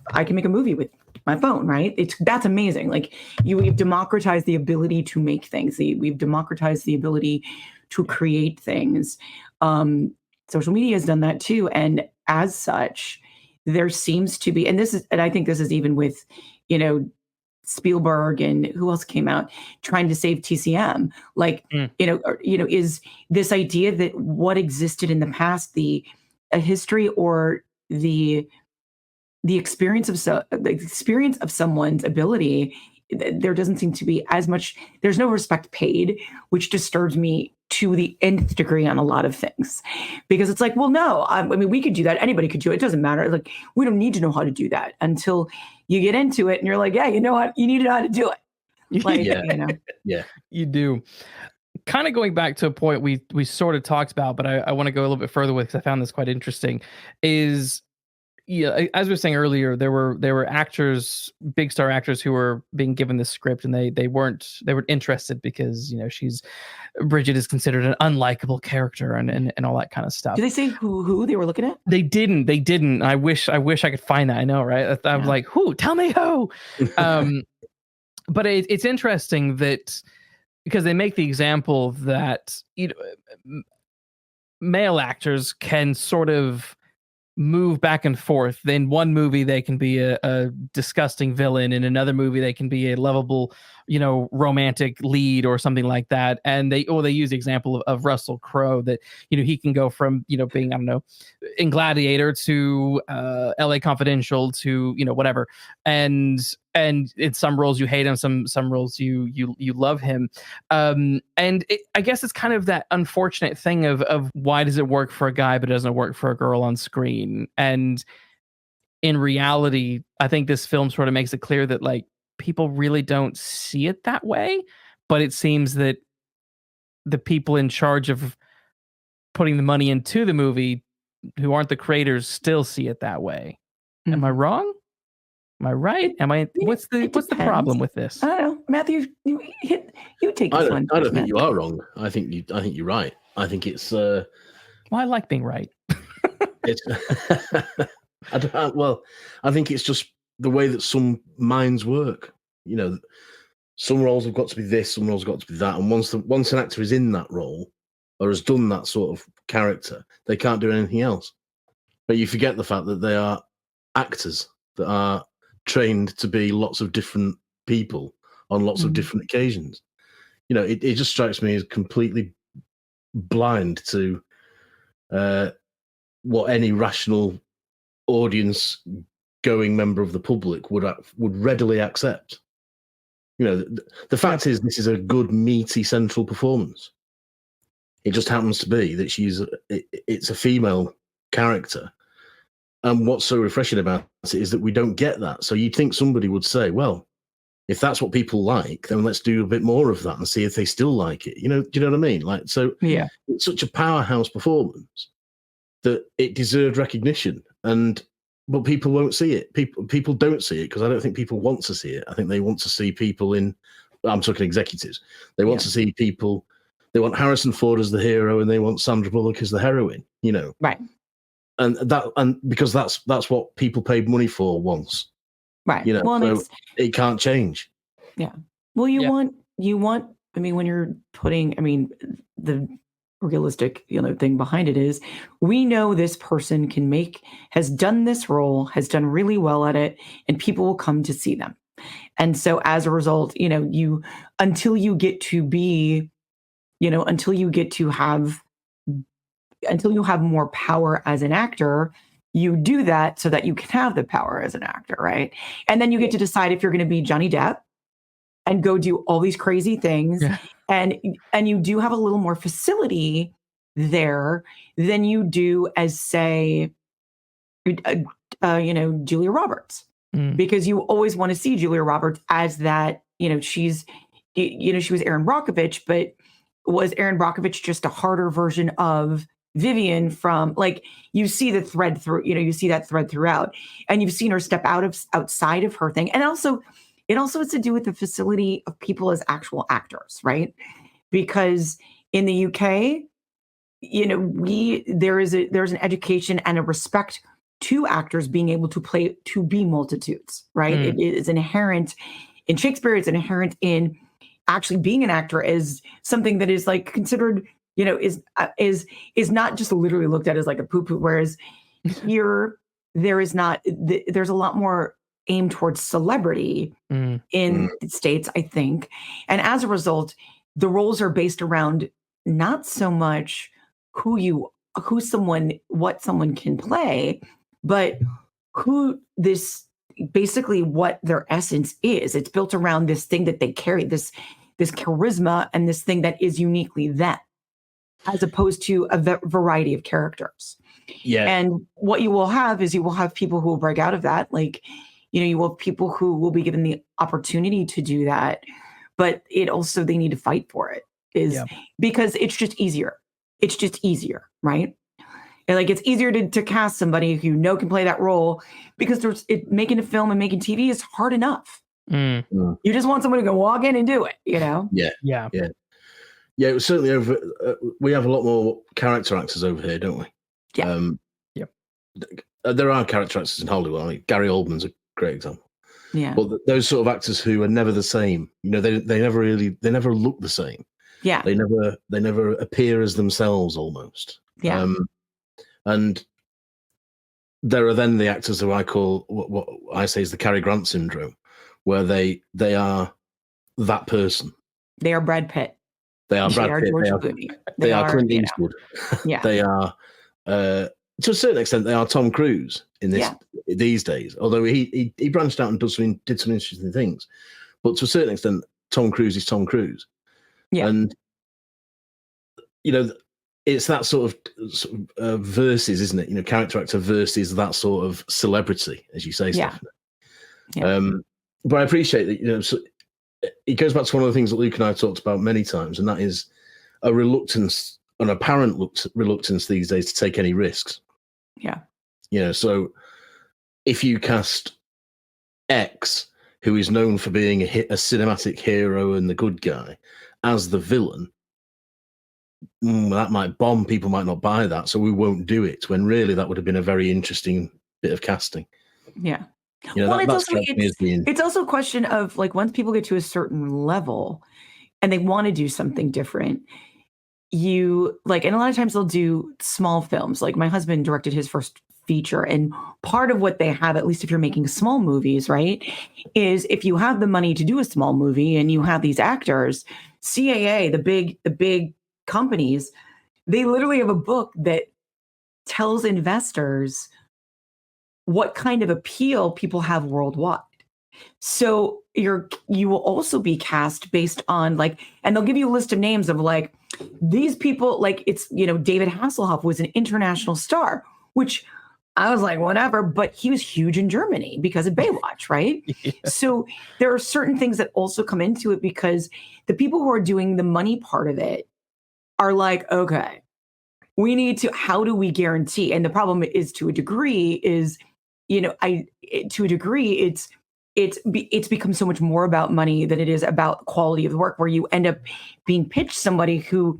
a movie with my phone, right? That's amazing. Like, we've democratized the ability to make things. We've democratized the ability to create things. Social media has done that too, and as such, there seems to be, and I think this is even with, Spielberg and who else came out trying to save TCM, like, is this idea that what existed in the past, a history or the experience of someone's ability, there doesn't seem to be as much, there's no respect paid, which disturbs me to the nth degree on a lot of things, because it's like, well, no, I mean, we could do that. Anybody could do it. It doesn't matter. Like, we don't need to know how to do that until you get into it and you're like, yeah, you know what? You need to know how to do it. Like, Yeah, you do. Kind of going back to a point we sort of talked about, but I want to go a little bit further with, because I found this quite interesting, is, as we were saying earlier, there were actors, big star actors, who were being given this script, and they weren't interested because Bridget is considered an unlikable character and all that kind of stuff. Do they say who they were looking at? They didn't. I wish I could find that. I know, right? I'm like, who? Tell me who. But it's interesting that, because they make the example that male actors can sort of move back and forth. In one movie, they can be a disgusting villain. In another movie, they can be a lovable, romantic lead or something like that. And they use the example of Russell Crowe, that, he can go from, being, I don't know, in Gladiator to LA Confidential to, whatever. And in some roles you hate him, some roles you love him. I guess it's kind of that unfortunate thing of why does it work for a guy but it doesn't work for a girl on screen? And in reality, I think this film sort of makes it clear that, like, people really don't see it that way, but it seems that the people in charge of putting the money into the movie, who aren't the creators, still see it that way. Mm-hmm. Am I wrong? Am I right? What's the problem with this? I don't know, Matthew. You take this one. I don't think you are wrong. I think you're right. I think it's. Well, I like being right. It's. I think it's just the way that some minds work. Some roles have got to be this, some roles have got to be that, and once an actor is in that role or has done that sort of character, they can't do anything else. But you forget the fact that they are actors that are trained to be lots of different people on lots of different occasions. It just strikes me as completely blind to what any rational audience-going member of the public would readily accept. The fact is, this is a good, meaty central performance. It just happens to be that it's a female character. And what's so refreshing about it is that we don't get that. So you'd think somebody would say, well, if that's what people like, then let's do a bit more of that and see if they still like it. Do you know what I mean? Like, so yeah, it's such a powerhouse performance. that it deserved recognition, but people won't see it. People don't see it because I don't think people want to see it. I think they want to see people I'm talking executives. They want to see people. They want Harrison Ford as the hero, and they want Sandra Bullock as the heroine. Right. And because that's what people paid money for once. Right. Well, so it can't change. Yeah. Well, you want. I mean, when you're putting, the realistic, thing behind it is, we know this person has done this role, has done really well at it, and people will come to see them. And so as a result, until you have more power as an actor, you do that so that you can have the power as an actor, right? And then you get to decide if you're going to be Johnny Depp and go do all these crazy things. Yeah. And you do have a little more facility there than you do as, say, Julia Roberts. Because you always want to see Julia Roberts as that, she was Erin Brockovich, but was Erin Brockovich just a harder version of Vivian from, like, you see the thread through, you see that thread throughout, and you've seen her step outside of her thing. And also, it also has to do with the facility of people as actual actors, right? Because in the UK, there's an education and a respect to actors being able to be multitudes, right? It is inherent in Shakespeare. It's inherent in actually being an actor as something that is like considered, is not just literally looked at as like a poo-poo. Whereas here, there's a lot more aim towards celebrity in the States, I think. And as a result, the roles are based around not so much what someone can play, but basically what their essence is. It's built around this thing that they carry, this charisma and this thing that is uniquely them, as opposed to a variety of characters. Yeah. And what you will have is people who will break out of that. Like, you will have people who will be given the opportunity to do that, but they need to fight for it because it's just easier. It's just easier, right? And like, it's easier to cast somebody who can play that role because making a film and making TV is hard enough. You just want someone to go walk in and do it, Yeah. It was certainly over. We have a lot more character actors over here, don't we? Yeah. There are character actors in Hollywood. I mean, Gary Oldman's a great example. Yeah. But those sort of actors who are never the same. They never look the same. Yeah. They never appear as themselves almost. Yeah. And there are then the actors who I call what I say is the Cary Grant syndrome, where they are that person. They are Brad Pitt. They are Brad Pitt. They are Clint Eastwood. Yeah. They are, to a certain extent, they are Tom Cruise these days. Although he branched out and did some interesting things, but to a certain extent, Tom Cruise is Tom Cruise. Yeah. And it's that sort of versus, isn't it? Character actor versus that sort of celebrity, as you say, Stephanie. Yeah. But I appreciate that. So it goes back to one of the things that Luke and I have talked about many times, and that is a reluctance, an apparent reluctance these days to take any risks. Yeah. So if you cast X, who is known for being a cinematic hero and the good guy, as the villain, that might bomb. People might not buy that, so we won't do it. When really that would have been a very interesting bit of casting. Yeah. It's also a question of, like, once people get to a certain level and they want to do something different, and a lot of times they'll do small films. Like, my husband directed his first feature, and part of what they have, at least if you're making small movies, right, is if you have the money to do a small movie and you have these actors, CAA, the big companies, they literally have a book that tells investors what kind of appeal people have worldwide. So you will also be cast based on, like, and they'll give you a list of names of, like, these people, like, it's, David Hasselhoff was an international star, which I was like, whatever, but he was huge in Germany because of Baywatch, right? Yeah. So there are certain things that also come into it because the people who are doing the money part of it are like, okay, we need to, how do we guarantee? And the problem is, to a degree, is, it's become so much more about money than it is about quality of the work, where you end up being pitched somebody who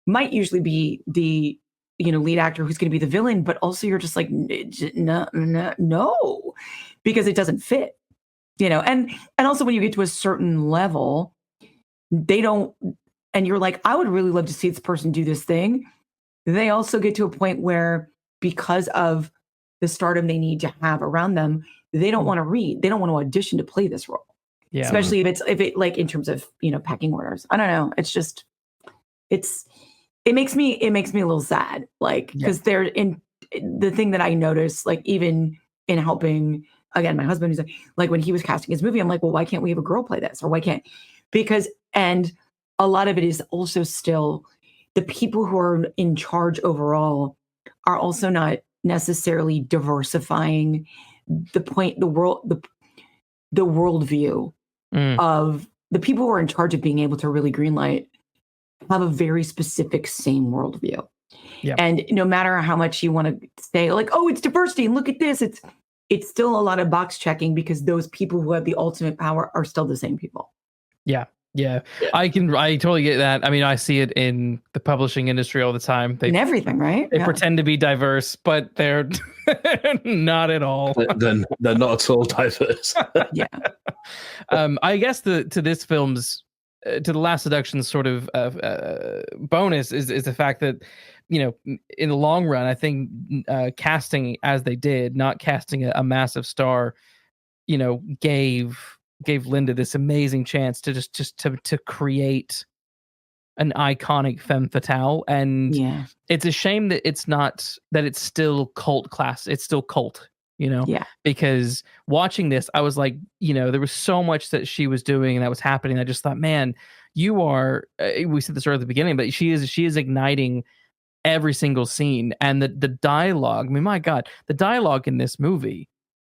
might usually be the lead actor who's going to be the villain, but also you're just like, no, because it doesn't fit, and also when you get to a certain level, they don't, and you're like, I would really love to see this person do this thing. They also get to a point where, because of the stardom they need to have around them, they don't want to read. They don't want to audition to play this role. Yeah. Especially if it like in terms of, packing orders. I don't know. It's just, it makes me a little sad. Like, because they're in the thing that I noticed, like even in helping, again, my husband, who's like when he was casting his movie, I'm like, well, why can't we have a girl play this? Or why can't, and a lot of it is also still the people who are in charge overall are also not necessarily diversifying the worldview of the people who are in charge of being able to really greenlight, have a very specific same worldview. Yep. And no matter how much you want to say like, oh, it's diversity and look at this, it's still a lot of box checking, because those people who have the ultimate power are still the same people. Yeah. I totally get that. I mean, I see it in the publishing industry all the time. In everything, right? They pretend to be diverse, but they're not at all. They're not at all diverse. Yeah. I guess to this film's, to the Last Seduction sort of bonus is the fact that, in the long run, I think casting as they did, not casting a massive star, gave Linda this amazing chance to to create an iconic femme fatale. And it's a shame that it's still cult class. It's still cult, because watching this, I was like, there was so much that she was doing and that was happening. I just thought, man, you are, we said this earlier at the beginning, but she is igniting every single scene. And the dialogue, I mean, my God, the dialogue in this movie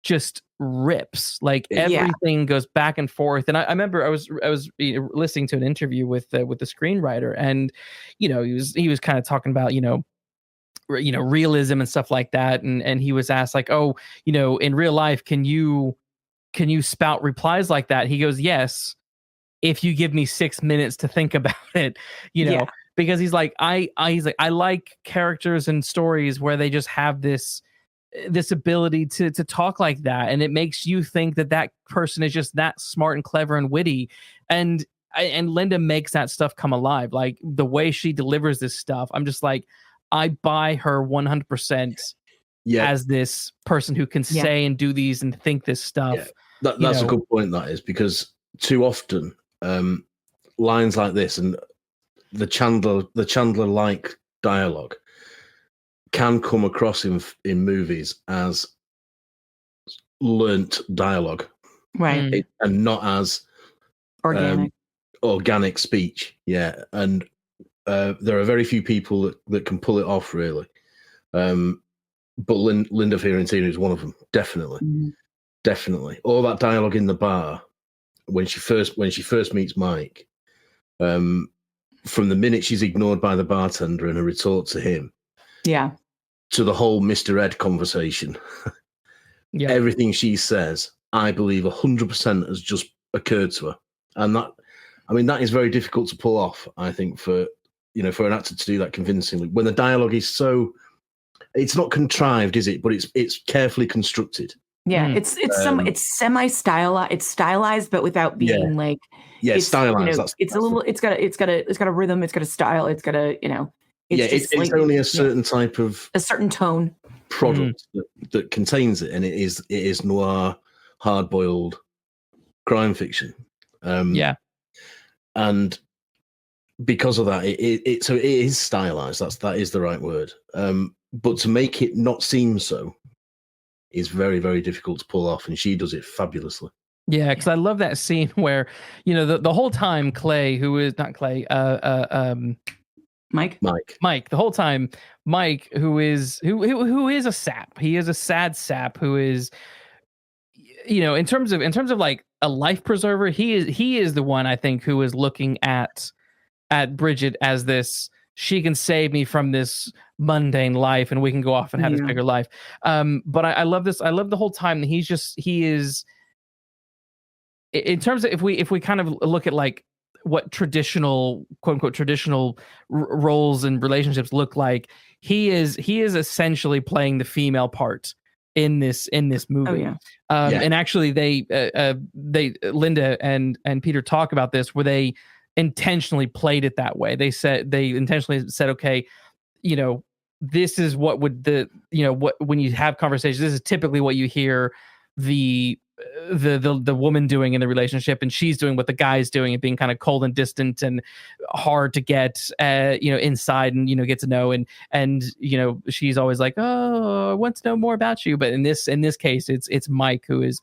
just rips. Like everything goes back and forth. And I remember I was listening to an interview with the screenwriter, and he was kind of talking about realism and stuff like that, and he was asked like, oh, in real life, can you spout replies like that? He goes, yes, if you give me 6 minutes to think about it, because he's like, I like characters and stories where they just have this ability to talk like that, and it makes you think that person is just that smart and clever and witty, and Linda makes that stuff come alive. Like the way she delivers this stuff, I'm just like, I buy her 100% as this person who can say and do these and think this stuff. That's a good point, that is, because too often lines like this and the Chandler like dialogue can come across in movies as learnt dialogue, right? And not as organic speech. Yeah, and there are very few people that can pull it off, really. But Linda Fiorentino is one of them, definitely. Definitely. All that dialogue in the bar when she first meets Mike, from the minute she's ignored by the bartender and a retort to him, to the whole Mr. Ed conversation. Everything she says, I believe 100% has just occurred to her. And that is very difficult to pull off, I think, for an actor to do that convincingly. When the dialogue is so, it's not contrived, is it? But it's carefully constructed. Yeah, it's semi-stylized. It's stylized, but without being it's stylized. It's a little. It's got a rhythm. It's got a style. It's got a It's only a certain type of a certain tone product that contains it, and it is noir, hard-boiled crime fiction. And because of that, it is stylized. That is the right word. But to make it not seem so is very, very difficult to pull off, and she does it fabulously. Yeah, because I love that scene where the whole time Clay, who is not Clay, Mike, the whole time Mike, who is a sap. He is a sad sap who is, in terms of like a life preserver, he is the one, I think, who is looking at Bridget as this. she can save me from this mundane life and we can go off and have this bigger life. But I love this. I love the whole time that he is, in terms of, if we kind of look at like what traditional, quote unquote, traditional roles and relationships look like, he is essentially playing the female part in this movie. Oh, yeah. And actually they Linda and Peter talk about this, where they intentionally played it that way. They intentionally said, okay, this is what would when you have conversations, this is typically what you hear the woman doing in the relationship, and she's doing what the guy's doing, and being kind of cold and distant and hard to get inside and get to know, and she's always like, oh, I want to know more about you. But in this case, it's Mike who is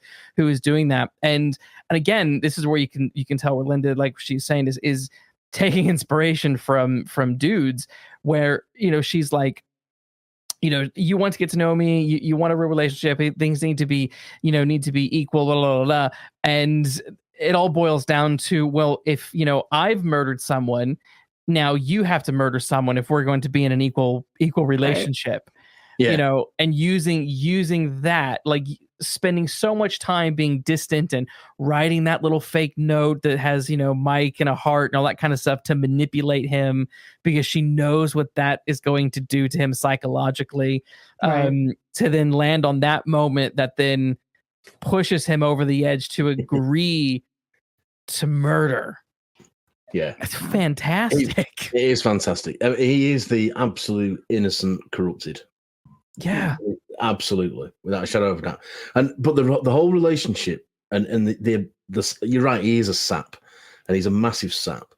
doing that. And again, this is where you can tell where Linda, like she's saying, is taking inspiration from dudes, where she's like, you want to get to know me, you want a real relationship, things need to be equal, blah, blah, blah, blah. And it all boils down to, well, if I've murdered someone, now you have to murder someone if we're going to be in an equal relationship. Right. And using that, like spending so much time being distant and writing that little fake note that has Mike and a heart and all that kind of stuff to manipulate him, because she knows what that is going to do to him psychologically. Right. To then land on that moment that then pushes him over the edge to agree to murder. Yeah, it's fantastic. It is fantastic. I mean, he is the absolute innocent corrupted. Yeah, absolutely, without a shadow of a doubt. But the whole relationship and the you're right, he is a sap, and he's a massive sap.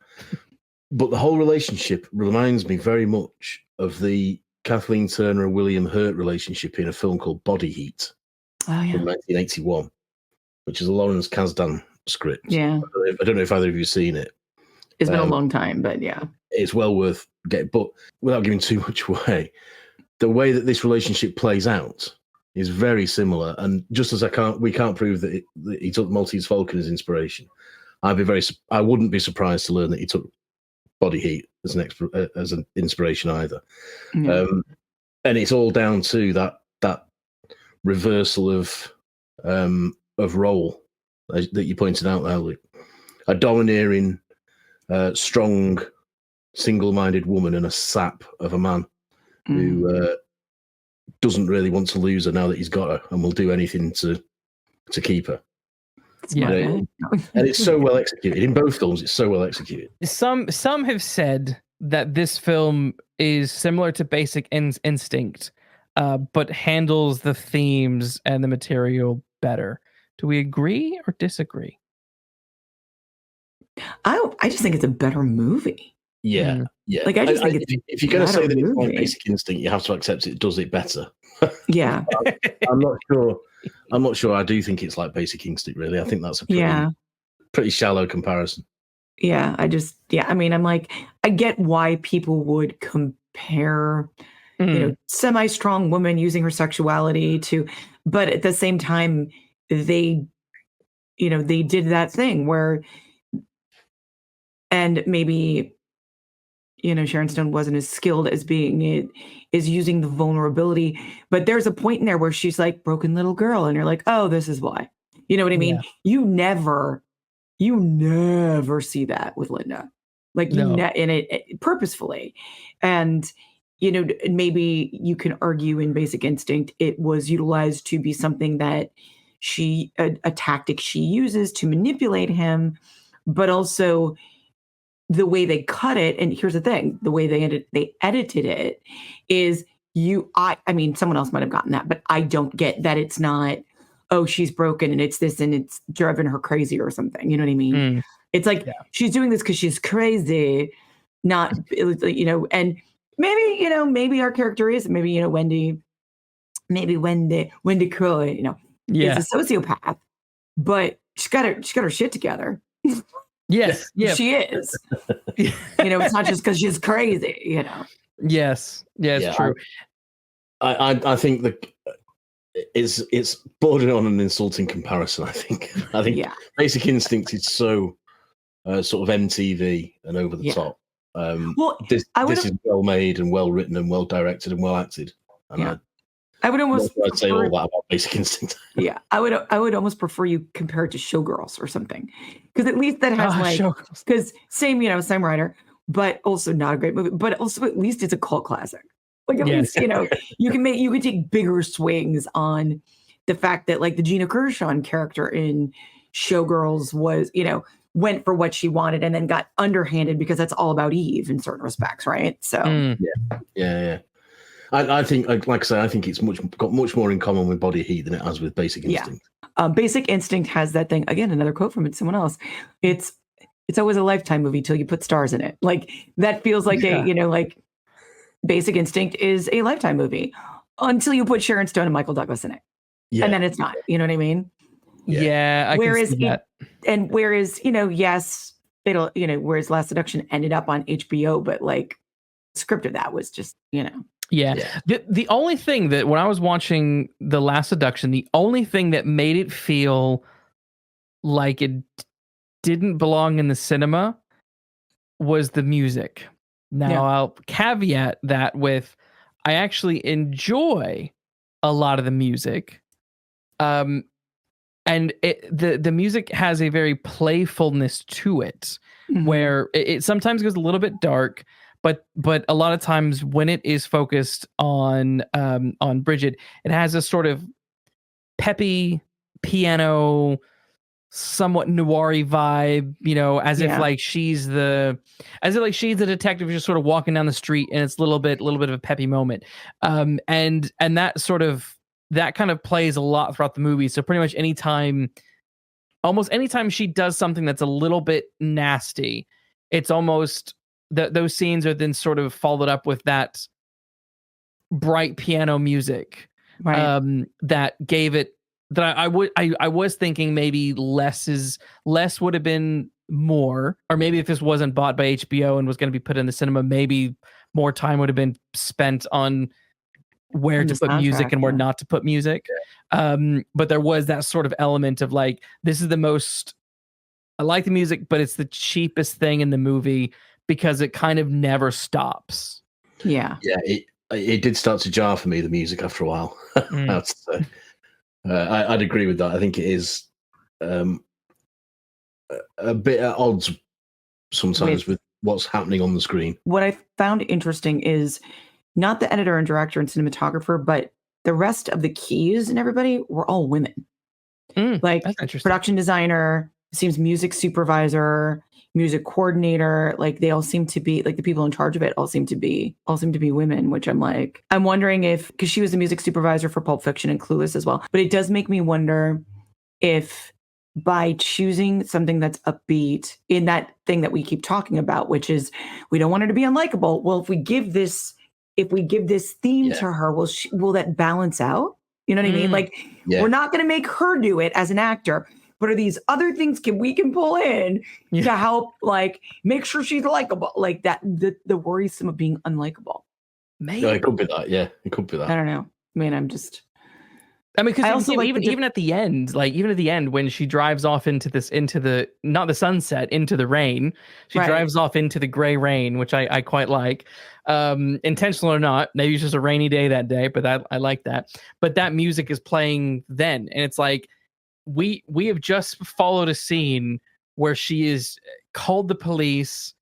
But the whole relationship reminds me very much of the Kathleen Turner and William Hurt relationship in a film called Body Heat from 1981, which is a Lawrence Kasdan script. Yeah, I don't know if either of you have seen it. It's been a long time, but yeah, it's well worth getting. But without giving too much away, the way that this relationship plays out is very similar. And just as we can't prove that he took Maltese Falcon as inspiration, I wouldn't be surprised to learn that he took Body Heat as an inspiration either. Yeah. And it's all down to that reversal of role that you pointed out there, Luke. A domineering, strong, single-minded woman and a sap of a man who doesn't really want to lose her now that he's got her, and will do anything to keep her. Yeah, and it's so well executed in both films. It's so well executed. Some have said that this film is similar to Basic Instinct, but handles the themes and the material better. Do we agree or disagree? I just think it's a better movie. Yeah, yeah. Like I think if you're going to say that it's like Basic Instinct, you have to accept it does it better. Yeah, I'm not sure. I'm not sure. I do think it's like Basic Instinct. Really, I think that's a pretty shallow comparison. Yeah, I mean, I'm like, I get why people would compare, semi-strong woman using her sexuality to, but at the same time, they did that thing where, and maybe, Sharon Stone wasn't as skilled as is using the vulnerability, but there's a point in there where she's like broken little girl, and you're like, oh, this is why. You know what I mean? Yeah. You never see that with Linda, like in it purposefully, and maybe you can argue in Basic Instinct it was utilized to be something that a tactic she uses to manipulate him, but also the way they cut it. And here's the thing: the way they edited it is I mean, someone else might have gotten that, but I don't get that. It's not, oh, she's broken and it's this and it's driven her crazy or something. You know what I mean? It's like she's doing this because she's crazy, not, and maybe our character is, maybe, Wendy Croy, is a sociopath, but she's got her shit together. Yes, yeah, she is. It's not just because she's crazy. Yes, it's true. I think that it's bordering on an insulting comparison. I think Basic Instinct is so sort of MTV and over the top, This is well made and well written and well directed and well acted. And I would almost I'd say all that about Basic Instinct. Yeah, I would almost prefer you compare it to Showgirls or something, because at least that has because same writer, but also not a great movie, but also at least it's a cult classic. Like at least you can take bigger swings on the fact that like the Gina Gershon character in Showgirls was went for what she wanted and then got underhanded because that's all about Eve in certain respects, right? So yeah. I think, like I say, I think it's got much more in common with Body Heat than it has with Basic Instinct. Basic Instinct has that thing again. Another quote from someone else. It's always a Lifetime movie till you put stars in it. Like that feels like like Basic Instinct is a Lifetime movie until you put Sharon Stone and Michael Douglas in it, and then it's not. You know what I mean? Yeah. Whereas yes, it'll whereas Last Seduction ended up on HBO, but like script of that was just Yeah. The only thing that when I was watching The Last Seduction, the only thing that made it feel like it didn't belong in the cinema was the music. Now I'll caveat that with I actually enjoy a lot of the music. And the music has a very playfulness to it, where it sometimes goes a little bit dark. But a lot of times when it is focused on Bridget, it has a sort of peppy piano, somewhat noir-y vibe, as if like she's the detective just sort of walking down the street, and it's a little bit of a peppy moment. And that kind of plays a lot throughout the movie. So pretty much almost anytime she does something that's a little bit nasty, it's almost those scenes are then sort of followed up with that bright piano music, right? That gave it that I was thinking maybe less would have been more, or maybe if this wasn't bought by HBO and was going to be put in the cinema, maybe more time would have been spent on where to put music and where not to put music. But there was that sort of element of like, this is the most, I like the music, but it's the cheapest thing in the movie, because it kind of never stops. Yeah, it did start to jar for me, the music, after a while. I have to say. I'd agree with that. I think it is a bit at odds sometimes with what's happening on the screen. What I found interesting is not the editor and director and cinematographer, but the rest of the keys and everybody were all women. Like production designer, seems music supervisor, music coordinator, like they all seem to be like the people in charge of it all seem to be women, which I'm wondering if, because she was the music supervisor for Pulp Fiction and Clueless as well. But it does make me wonder if by choosing something that's upbeat in that thing that we keep talking about, which is we don't want her to be unlikable. Well, if we give this theme to her, will that balance out? You know what I mean? Like we're not going to make her do it as an actor. But are these other things we can pull in to help, like, make sure she's likable, like that? The worrisome of being unlikable. Maybe it could be that. Yeah, it could be that. I don't know. I mean, because even at the end, when she drives off into the not the sunset, into the rain, she drives off into the gray rain, which I quite like. Intentional or not, maybe it's just a rainy day that day, but I like that. But that music is playing then, and it's like, we have just followed a scene where she is called the police,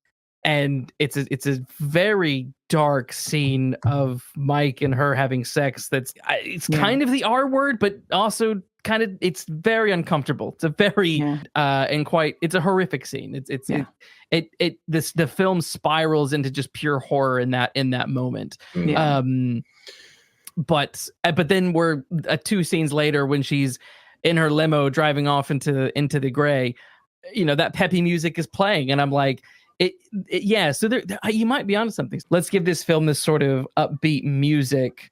and it's a very dark scene of Mike and her having sex. Kind of the R word, but also kind of, it's very uncomfortable. It's a very it's a horrific scene. The film spirals into just pure horror in that moment. But then we're 2 scenes later when she's in her limo driving off into the gray, that peppy music is playing, and I'm like, so there, you might be onto something. Let's give this film this sort of upbeat music,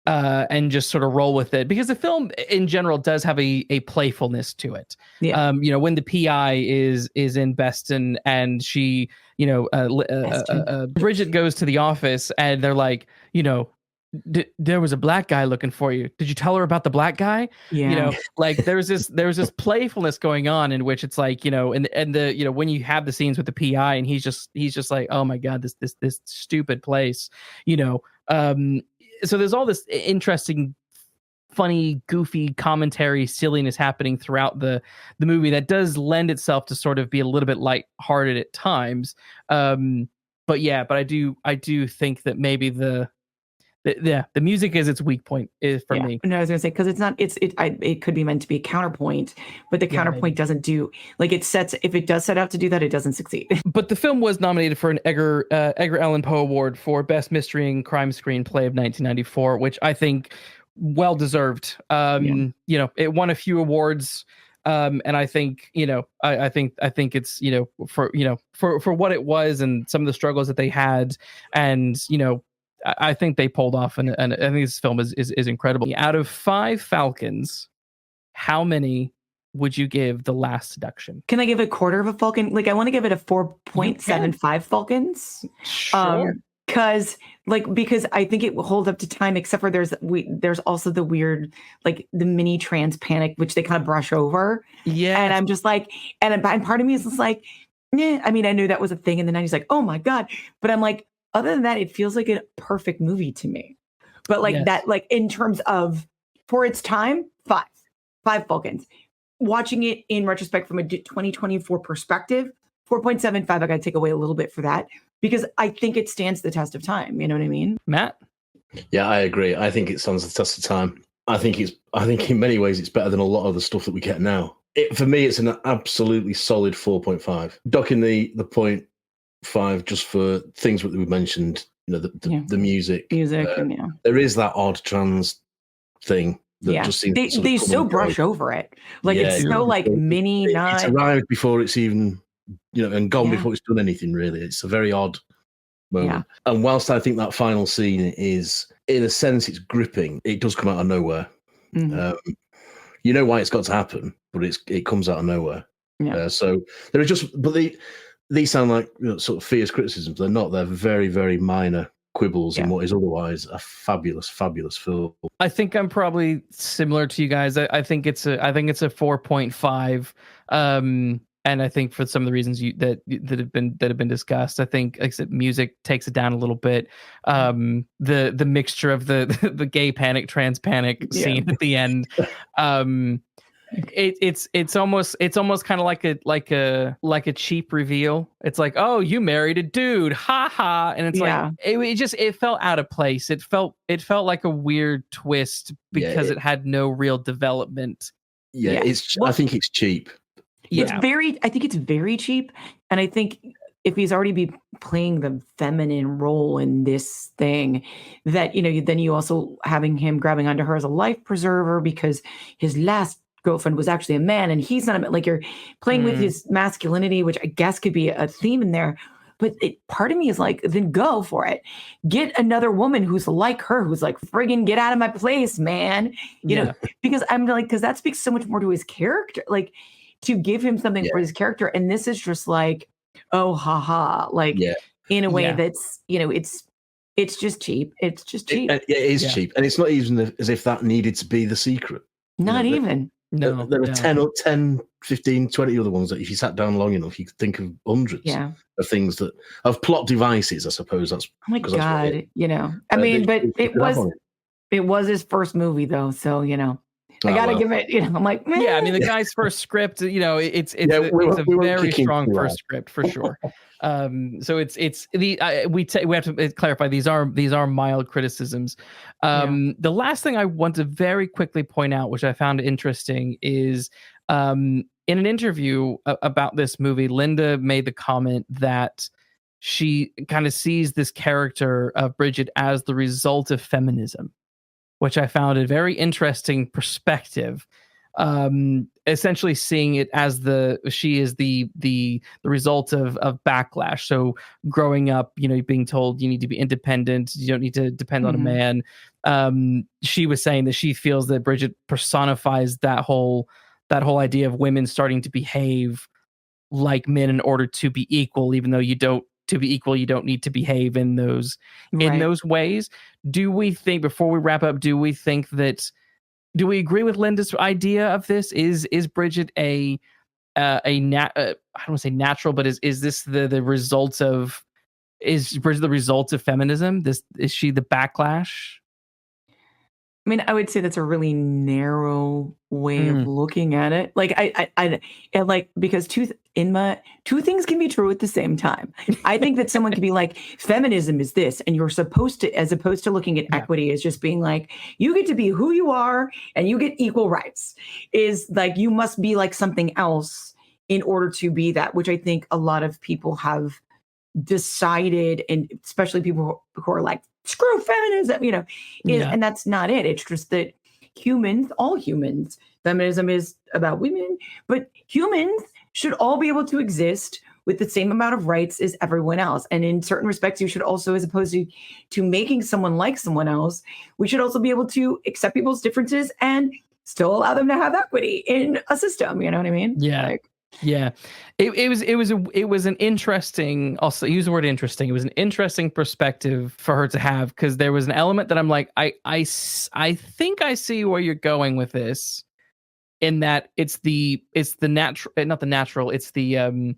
and just sort of roll with it, because the film in general does have a playfulness to it. When the PI is in Beston, and she, Bridget goes to the office, and they're like, there was a black guy looking for you. Did you tell her about the black guy? Yeah. You know, like there's this playfulness going on in which it's like, you know, and the, you know, when you have the scenes with the PI and he's just like, oh my God, this stupid place, you know. So there's all this interesting, funny, goofy commentary, silliness happening throughout the movie that does lend itself to sort of be a little bit lighthearted at times. But I do think that maybe the music is its weak point for me. No, I was gonna say, because it could be meant to be a counterpoint, but the counterpoint doesn't do, like, if it does set out to do that, it doesn't succeed. But the film was nominated for an Edgar Allan Poe Award for Best Mystery and Crime Screenplay of 1994, which I think well deserved. You know, it won a few awards. And I think, you know, I think it's, you know, for what it was and some of the struggles that they had, and, you know, I think they pulled off, and I think this film is incredible. Out of 5 Falcons, how many would you give The Last Seduction? Can I give a quarter of a Falcon? Like, I want to give it a 4.75 Falcons. Sure. Because I think it will hold up to time, except for there's also the weird, like, the mini trans panic, which they kind of brush over. Yeah. And I'm just like, and part of me is just like, I mean, I knew that was a thing in the 90s, like, oh my God. But I'm like, other than that, it feels like a perfect movie to me. But like that, like, in terms of, for its time, 5 Falcons. Watching it in retrospect from a 2024 perspective, 4.75, I got to take away a little bit for that, because I think it stands the test of time. You know what I mean? Matt? Yeah, I agree. I think it stands the test of time. I think in many ways it's better than a lot of the stuff that we get now. For me, it's an absolutely solid 4.5. Docking the 0.5 just for things that we mentioned, you know, the music. And there is that odd trans thing that just seems they so brush over it. Like, it's so like mini. It's arrived before it's even, you know, and gone before it's done anything, really. It's a very odd moment. And whilst I think that final scene is, in a sense, it's gripping, it does come out of nowhere. Mm-hmm. You know why it's got to happen, but it comes out of nowhere. So there are but these sound like, you know, sort of fierce criticisms. They're not. They're very, very minor quibbles in what is otherwise a fabulous, fabulous film. I think I'm probably similar to you guys. I think it's a 4.5. And I think for some of the reasons that have been discussed, I think, like I said, music takes it down a little bit. The mixture of the gay panic, trans panic scene at the end. It's almost kind of like a cheap reveal. It's like, oh, you married a dude, ha ha, and it's like it felt out of place. It felt like a weird twist because it had no real development. I think it's cheap. I think it's very cheap, and I think if he's already playing the feminine role in this thing, that, you know, then you also having him grabbing onto her as a life preserver because his last girlfriend was actually a man, and he's not a man. Like, you're playing with his masculinity, which I guess could be a theme in there. But part of me is like, then go for it. Get another woman who's like her, who's like, friggin' get out of my place, man. You know, because I'm like, because that speaks so much more to his character. Like, to give him something for his character, and this is just like, oh, haha, like in a way that's, you know, it's just cheap. It's just cheap. It is cheap, and it's not even as if that needed to be the secret. Not even. No, there are 10, 15, 20 other ones that if you sat down long enough, you could think of hundreds of things of plot devices, I suppose. That's, oh my God, you know, I mean, but it was his first movie though. So, you know, I gotta give it, you know, I'm like, I mean, the guy's first script, you know, it's a very strong first script for sure. So we have to clarify, these are mild criticisms. The last thing I want to very quickly point out, which I found interesting, is in an interview about this movie, Linda made the comment that she kind of sees this character of Bridget as the result of feminism, which I found a very interesting perspective. Essentially seeing it as she is the result of backlash. So growing up, you know, being told you need to be independent, you don't need to depend on a man. She was saying that she feels that Bridget personifies that whole idea of women starting to behave like men in order to be equal, even though you don't to be equal, you don't need to behave in those ways. Do we think, before we wrap up, do we agree with Linda's idea of this? Is Bridget I don't want to say natural, but is this the result of, is Bridget the result of feminism? Is she the backlash? I mean, I would say that's a really narrow way of looking at it. Like I like, because two things can be true at the same time. I think that someone could be like, feminism is this, and you're supposed to, as opposed to looking at equity as just being like, you get to be who you are and you get equal rights, is like, you must be like something else in order to be that, which I think a lot of people have decided, and especially people who are like, screw feminism, and that's not it. It's just that all humans, feminism is about women, but humans should all be able to exist with the same amount of rights as everyone else. And in certain respects, you should also, as opposed to making someone like someone else, we should also be able to accept people's differences and still allow them to have equity in a system. You know what I mean? Yeah. Yeah, it was an interesting, also use the word interesting. It was an interesting perspective for her to have, because there was an element that I'm like, I think I see where you're going with this, in that it's the natural, not the natural, it's the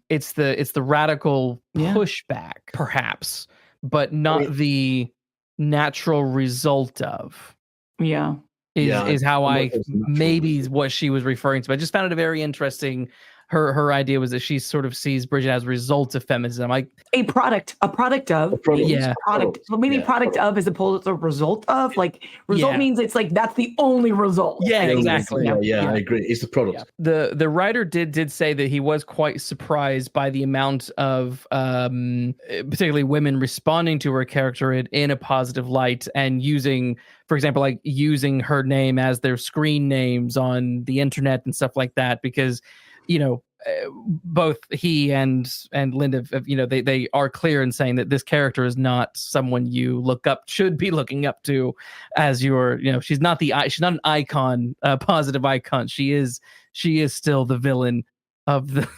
radical pushback, perhaps, but not the natural result of. Yeah. Is how I maybe what she was referring to. I just found it very interesting. Her idea was that she sort of sees Bridget as a result of feminism, like a product of, product, well, maybe product of as opposed to result of. Like result means it's like that's the only result. Yeah, exactly. Yeah, I agree. It's the product. Yeah. The writer did say that he was quite surprised by the amount of particularly women responding to her character in a positive light, and using, for example, like using her name as their screen names on the internet and stuff like that, because both he and Linda, they are clear in saying that this character is not someone you should be looking up to as your, she's not an icon, positive icon. She is still the villain of the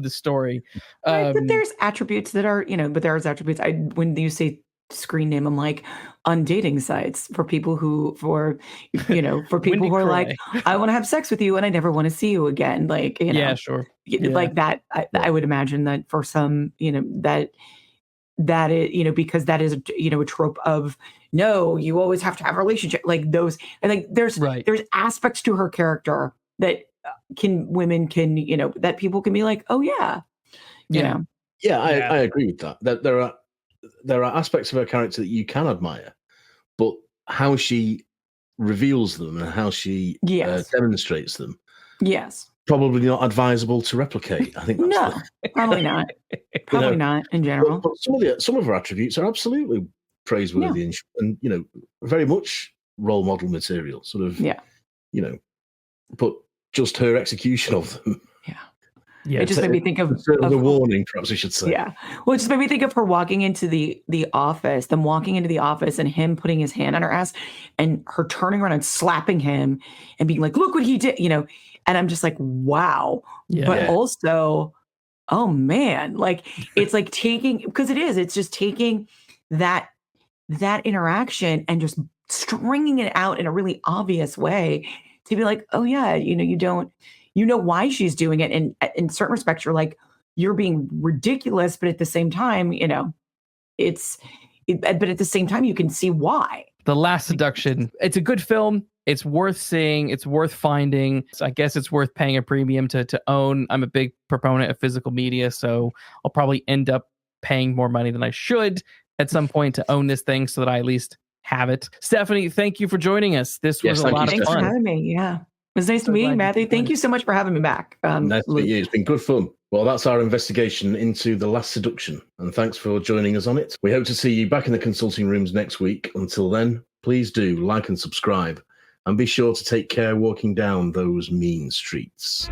story. Right, but there's attributes that are, when you say screen name, I'm like, on dating sites for people who are like, I want to have sex with you and I never want to see you again. Like, yeah, sure. Like that. I would imagine that for some, that is, because that is, a trope of, no, you always have to have a relationship, like those. And like, there's aspects to her character that women can, that people can be like, oh yeah. Yeah, I agree with that. That there are aspects of her character that you can admire, but how she reveals them and how she demonstrates them, probably not advisable to replicate. I think that's probably not. Probably not in general. But some of her attributes are absolutely praiseworthy and very much role model material. Sort of, but just her execution of them. Yeah, it just made me think of the warning, perhaps I should say. Yeah, well, it just made me think of her walking into the office, and him putting his hand on her ass, and her turning around and slapping him, and being like, "Look what he did," And I'm just like, "Wow!" Yeah. But also, oh man, like it's like it's just taking that interaction and just stringing it out in a really obvious way to be like, "Oh yeah, you don't." You know why she's doing it. And in certain respects, you're like, you're being ridiculous. But at the same time, but at the same time, you can see why. The Last Seduction. It's a good film. It's worth seeing. It's worth finding. So I guess it's worth paying a premium to own. I'm a big proponent of physical media, so I'll probably end up paying more money than I should at some point to own this thing so that I at least have it. Stephanie, thank you for joining us. This was a lot of fun. Thanks for having me. Yeah. It was nice to meet you, Matthew. Thank you so much for having me back. Nice to meet you. It's been good fun. Well, that's our investigation into The Last Seduction, and thanks for joining us on it. We hope to see you back in the consulting rooms next week. Until then, please do like and subscribe, and be sure to take care walking down those mean streets.